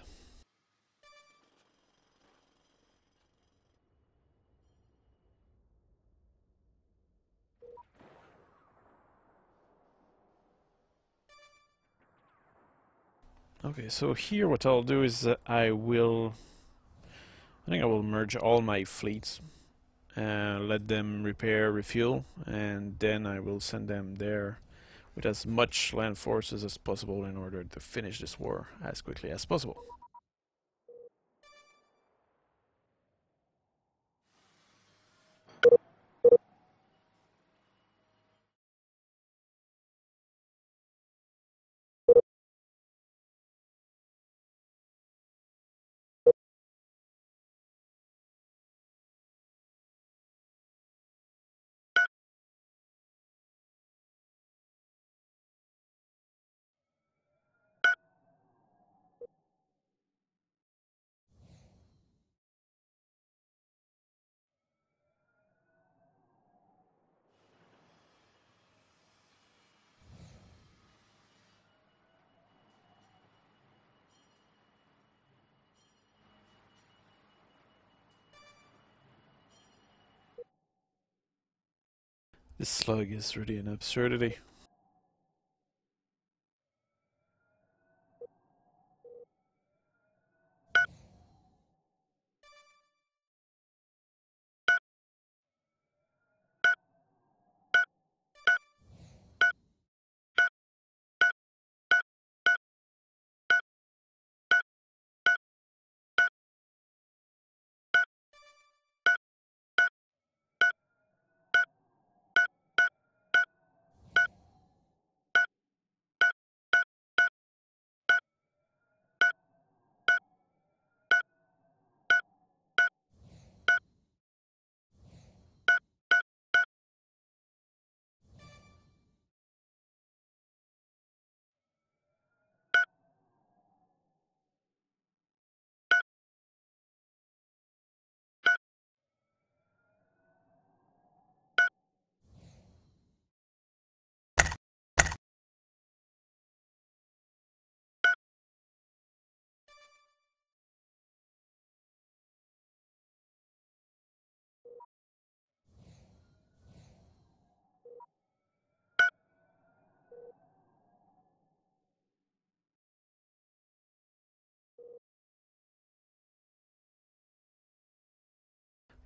A: Okay, so here what I'll do is I think I will merge all my fleets, let them repair, refuel, and then I will send them there with as much land forces as possible in order to finish this war as quickly as possible. This slug is really an absurdity.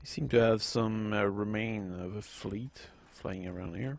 A: We seem to have some remain of a fleet flying around here.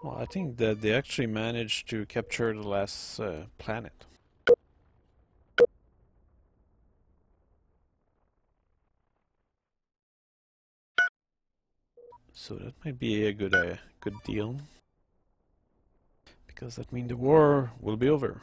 A: Well, I think that they actually managed to capture the last planet. So that might be a good deal, because that means the war will be over.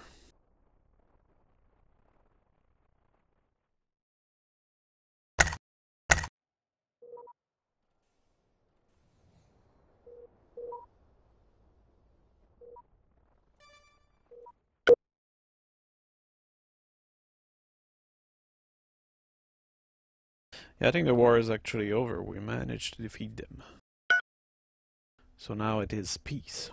A: Yeah, I think the war is actually over. We managed to defeat them. So now it is peace.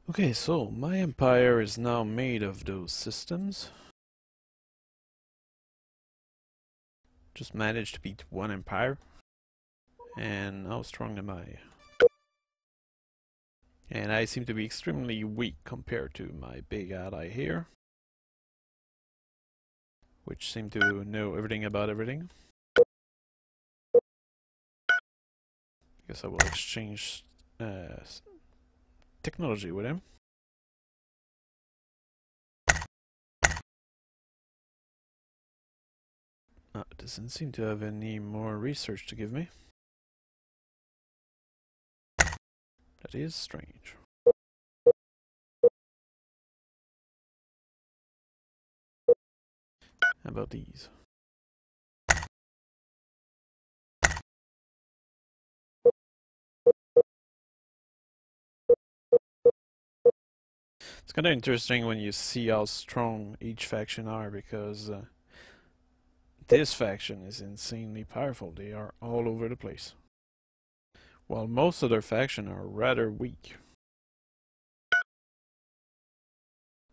A: Okay, so my empire is now made of those systems. Just managed to beat one empire. And how strong am I? And I seem to be extremely weak compared to my big ally here, which seem to know everything about everything. Guess I will exchange technology with him. Doesn't seem to have any more research to give me. That is strange. How about these? It's kind of interesting when you see how strong each faction are, because this faction is insanely powerful. They are all over the place, while most of their faction are rather weak.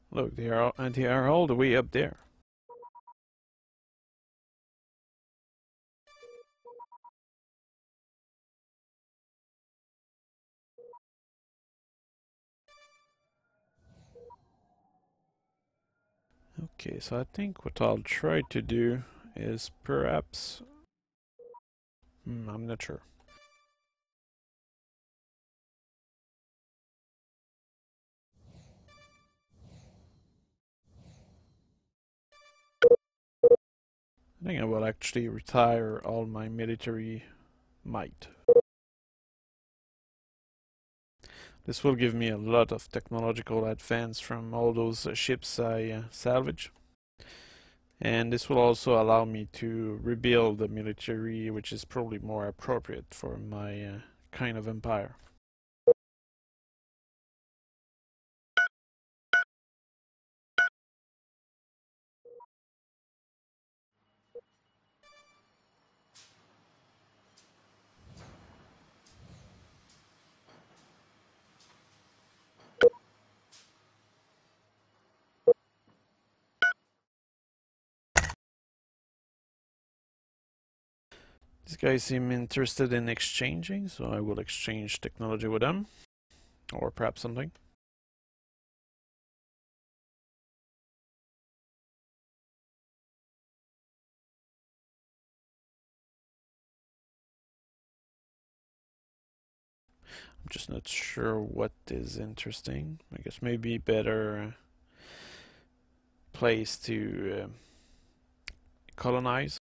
A: Look, they are all the way up there. Okay, so I think what I'll try to do is perhaps... I'm not sure. I think I will actually retire all my military might. This will give me a lot of technological advance from all those ships I salvage. And this will also allow me to rebuild the military, which is probably more appropriate for my kind of empire. These guys seem interested in exchanging, so I will exchange technology with them. Or perhaps something. I'm just not sure what is interesting. I guess maybe better place to colonize.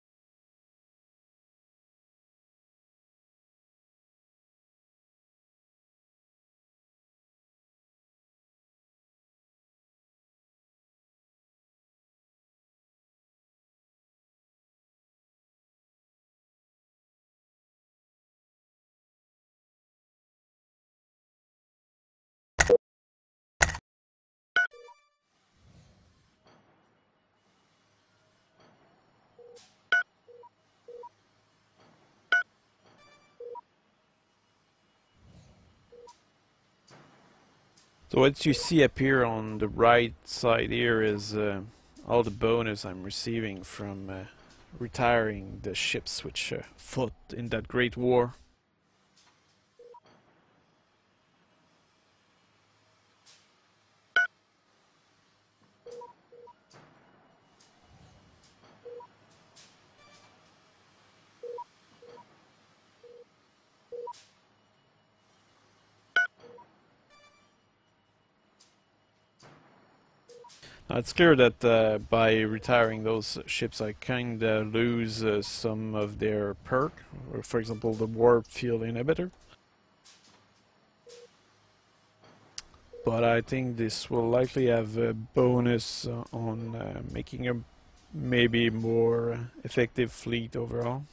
A: So what you see appear on the right side here is all the bonus I'm receiving from retiring the ships which fought in that great war. Now it's clear that by retiring those ships I kinda lose some of their perk, or for example the warp field inhibitor. But I think this will likely have a bonus on making a maybe more effective fleet overall.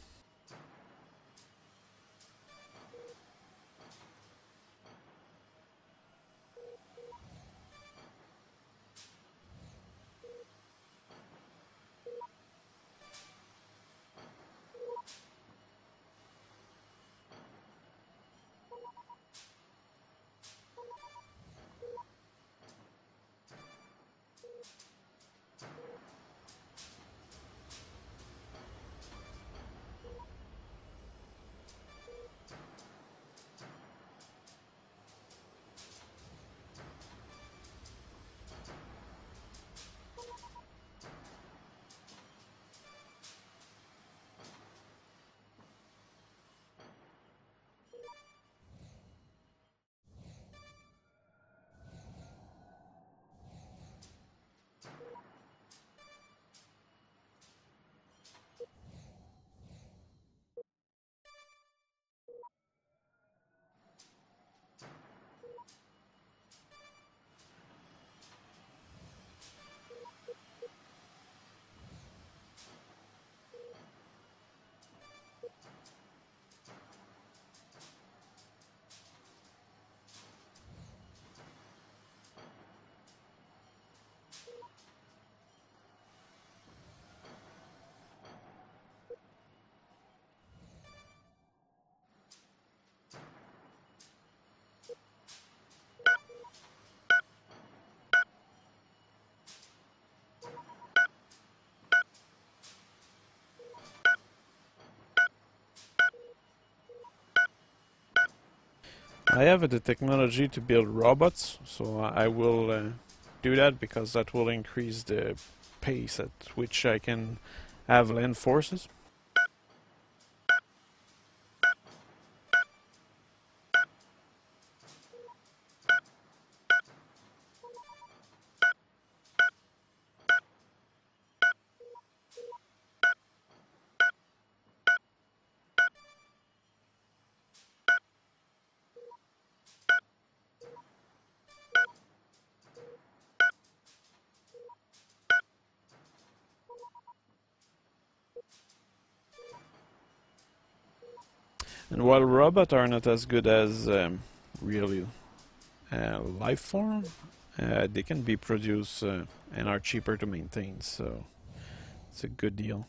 A: I have the technology to build robots, so I will do that because that will increase the pace at which I can have land forces. And while robots are not as good as really life form, they can be produced and are cheaper to maintain, so it's a good deal.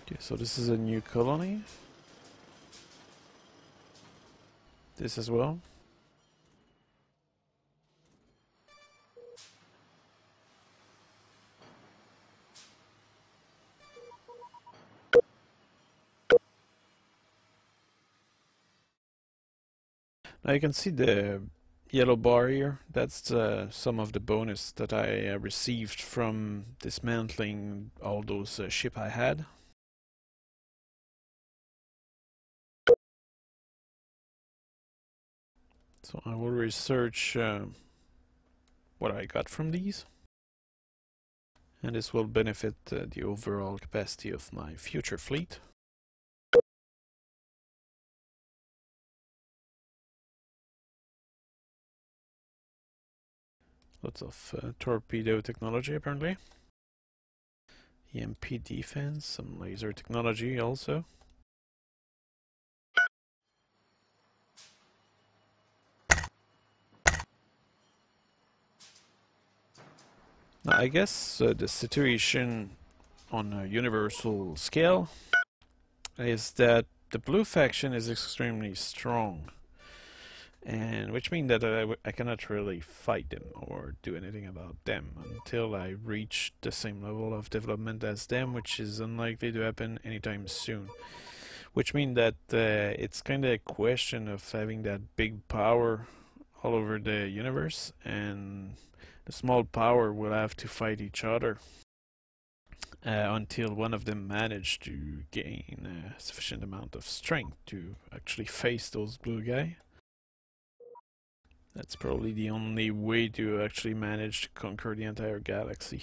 A: Okay, so this is a new colony. This as well. Now you can see the yellow bar here. That's some of the bonus that I received from dismantling all those ship I had. So I will research what I got from these. And this will benefit the overall capacity of my future fleet. Lots of torpedo technology apparently. EMP defense, some laser technology also. Now I guess the situation on a universal scale is that the blue faction is extremely strong, and which means that I cannot really fight them or do anything about them until I reach the same level of development as them, which is unlikely to happen anytime soon. Which means that it's kind of a question of having that big power all over the universe, and the small power will have to fight each other until one of them manage to gain a sufficient amount of strength to actually face those blue guys. That's probably the only way to actually manage to conquer the entire galaxy.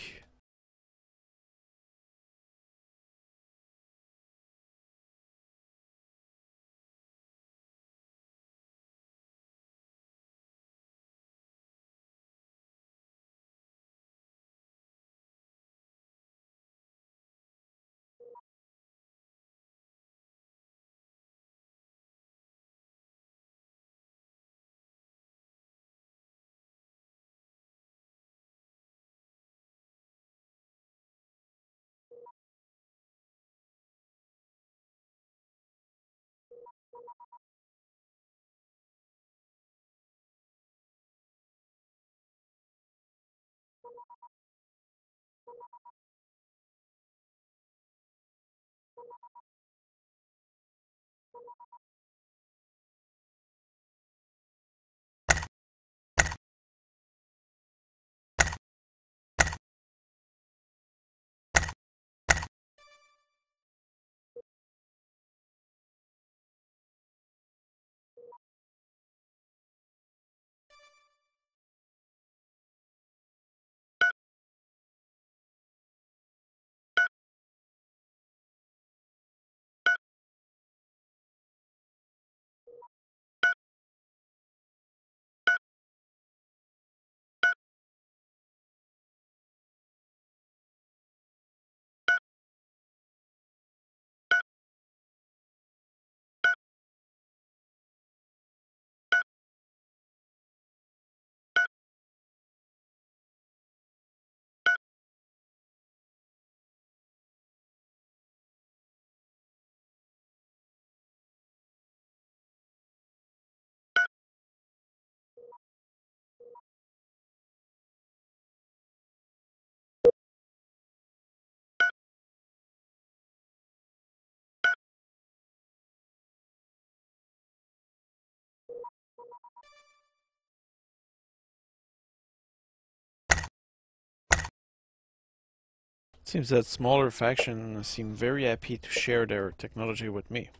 A: Seems that smaller factions seem very happy to share their technology with me.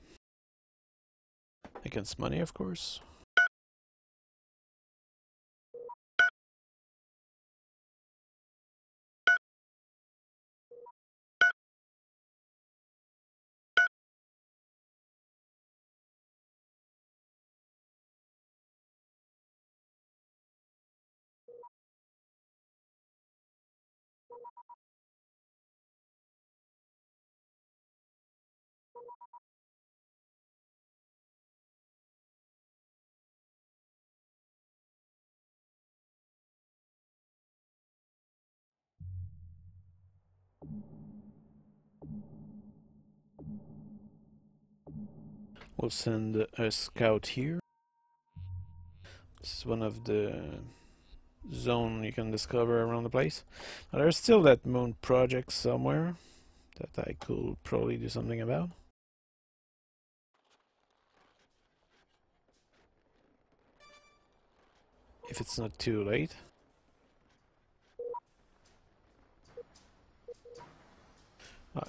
A: Against money, of course. We'll send a scout here. This is one of the zone you can discover around the place. Now, there's still that moon project somewhere that I could probably do something about. If it's not too late.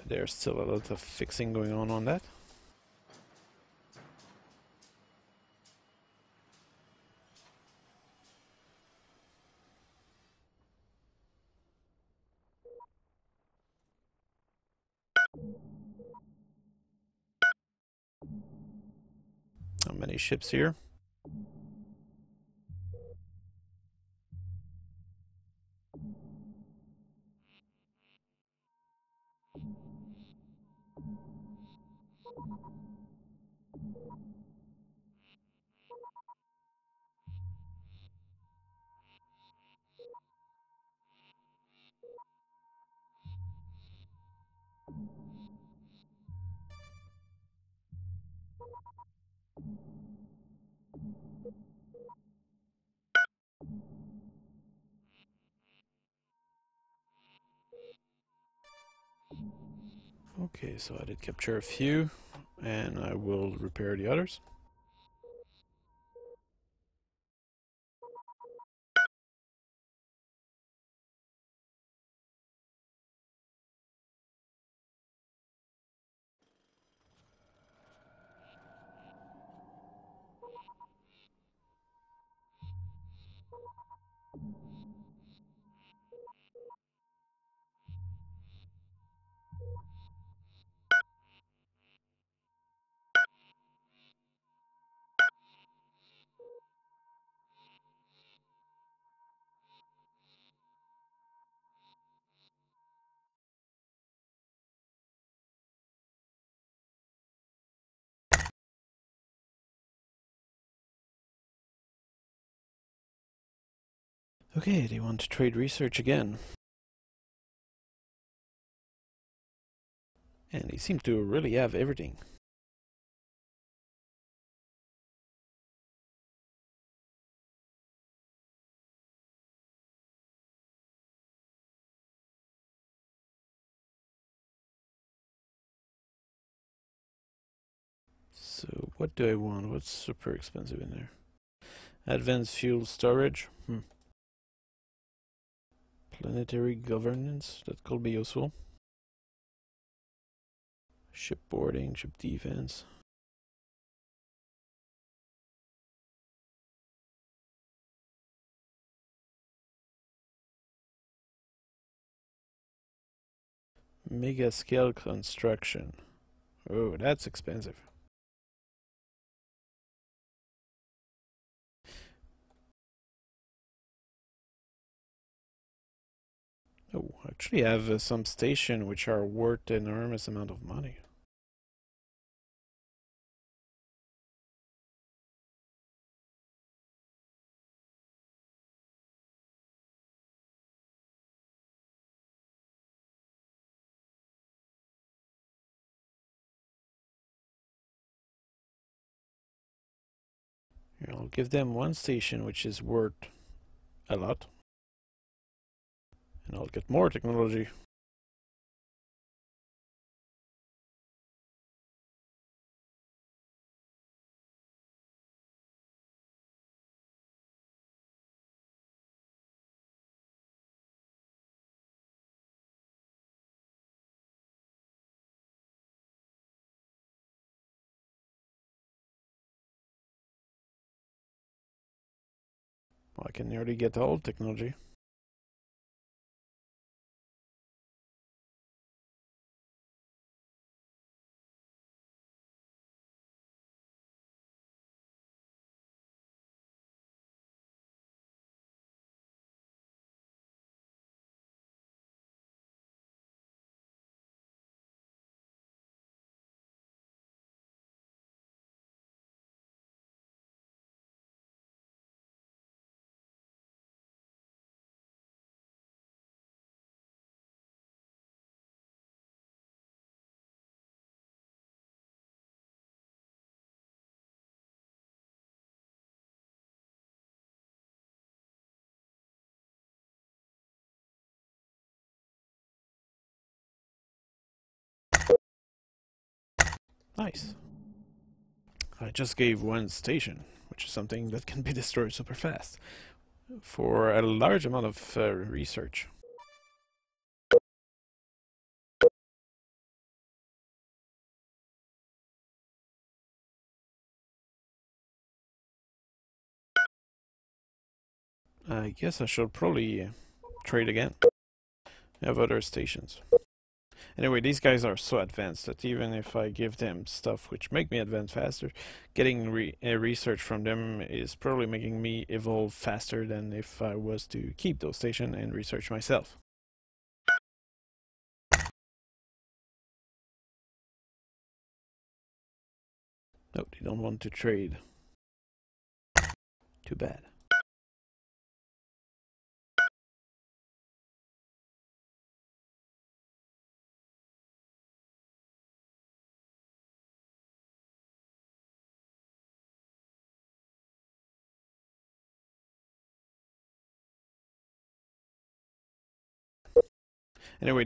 A: There's still a lot of fixing going on that. How many ships here? Okay, so I did capture a few, and I will repair the others. Okay, they want to trade research again. And they seem to really have everything. So what do I want? What's super expensive in there? Advanced fuel storage. Planetary governance. That could be useful. Shipboarding, ship defense. Mega scale construction. Oh, that's expensive. Oh, actually I have some station which are worth an enormous amount of money. Here, I'll give them one station which is worth a lot. And I'll get more technology. Well, I can nearly get all technology. Nice. I just gave one station, which is something that can be destroyed super fast, for a large amount of research. I guess I should probably trade again. I have other stations. Anyway, these guys are so advanced that even if I give them stuff which make me advance faster, getting research from them is probably making me evolve faster than if I was to keep those stations and research myself. No, they don't want to trade. Too bad. Anyway,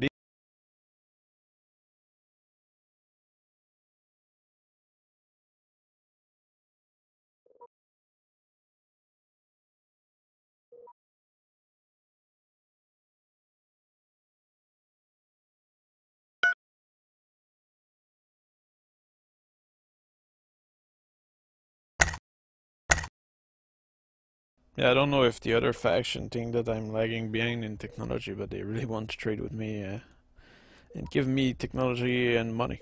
A: yeah, I don't know if the other faction think that I'm lagging behind in technology, but they really want to trade with me and give me technology and money.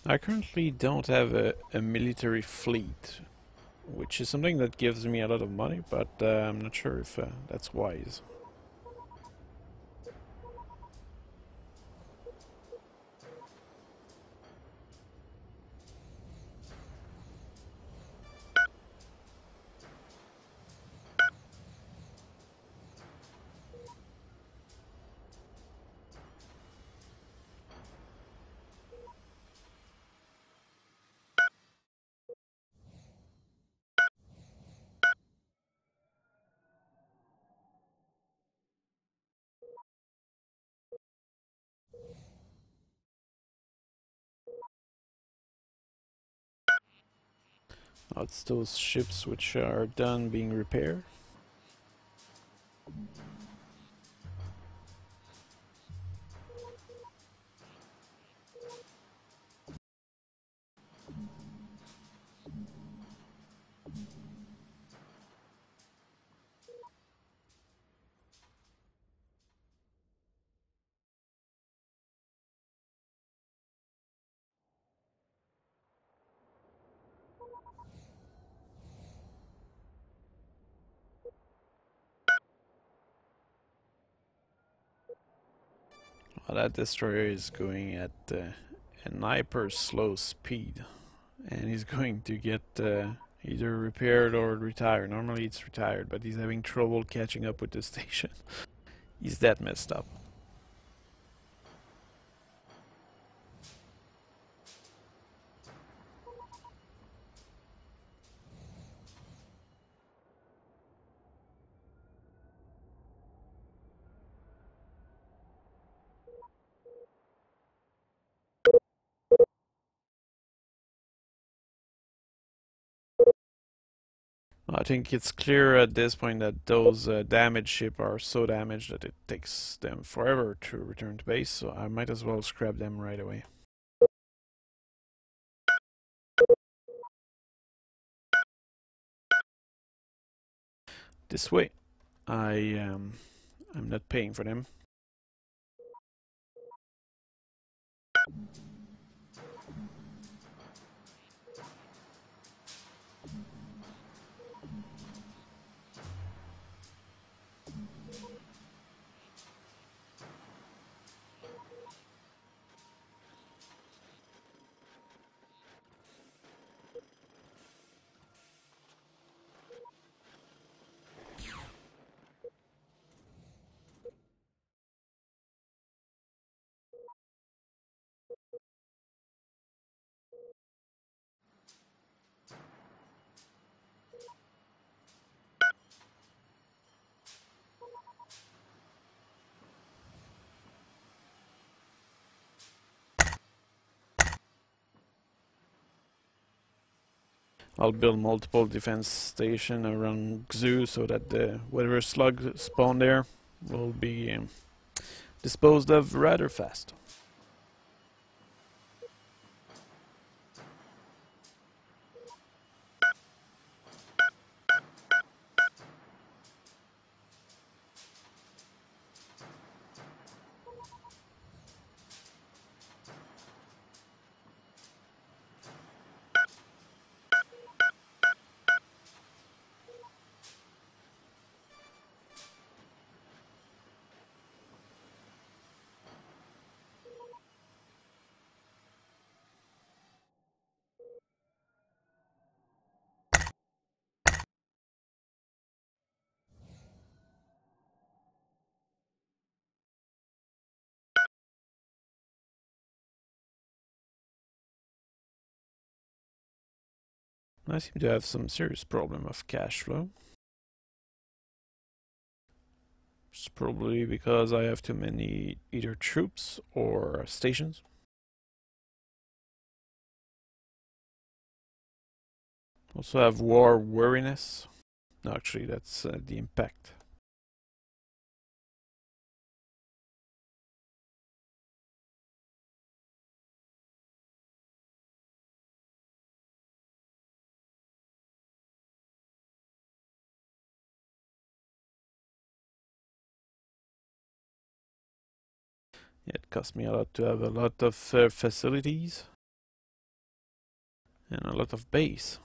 A: I currently don't have a military fleet, which is something that gives me a lot of money, but I'm not sure if that's wise. It's those ships which are done being repaired. Well, that destroyer is going at an hyper slow speed, and he's going to get either repaired or retired. Normally it's retired, but he's having trouble catching up with the station. He's that messed up. I think it's clear at this point that those damaged ships are so damaged that it takes them forever to return to base, so I might as well scrap them right away. This way, I'm not paying for them. I'll build multiple defense stations around Xu so that whatever slug spawn there will be disposed of rather fast. I seem to have some serious problem of cash flow. It's probably because I have too many either troops or stations. Also have war weariness. No, actually, that's the impact. Yeah, it cost me a lot to have a lot of facilities and a lot of base.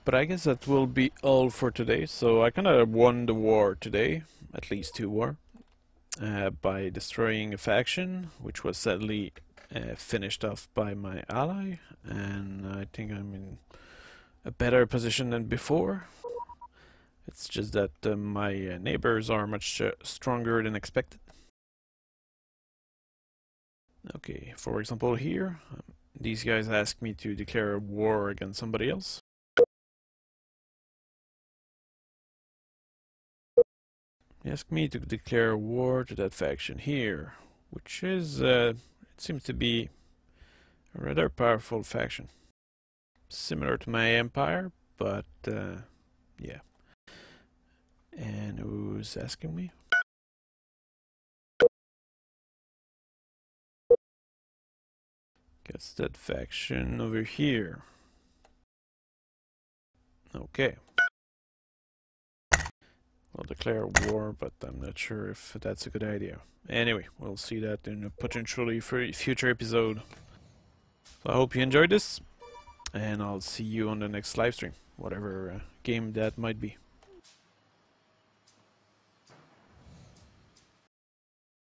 A: But I guess that will be all for today. So I kind of won the war today, at least 2 war, by destroying a faction, which was sadly finished off by my ally. And I think I'm in a better position than before. It's just that my neighbors are much stronger than expected. Okay, for example here, these guys ask me to declare a war against somebody else. They ask me to declare war to that faction here, which is, it seems to be a rather powerful faction. Similar to my empire, but yeah. And who's asking me? Guess that faction over here. Okay. We'll declare war, but I'm not sure if that's a good idea. Anyway, we'll see that in a potentially future episode. So I hope you enjoyed this, and I'll see you on the next live stream, whatever game that might be.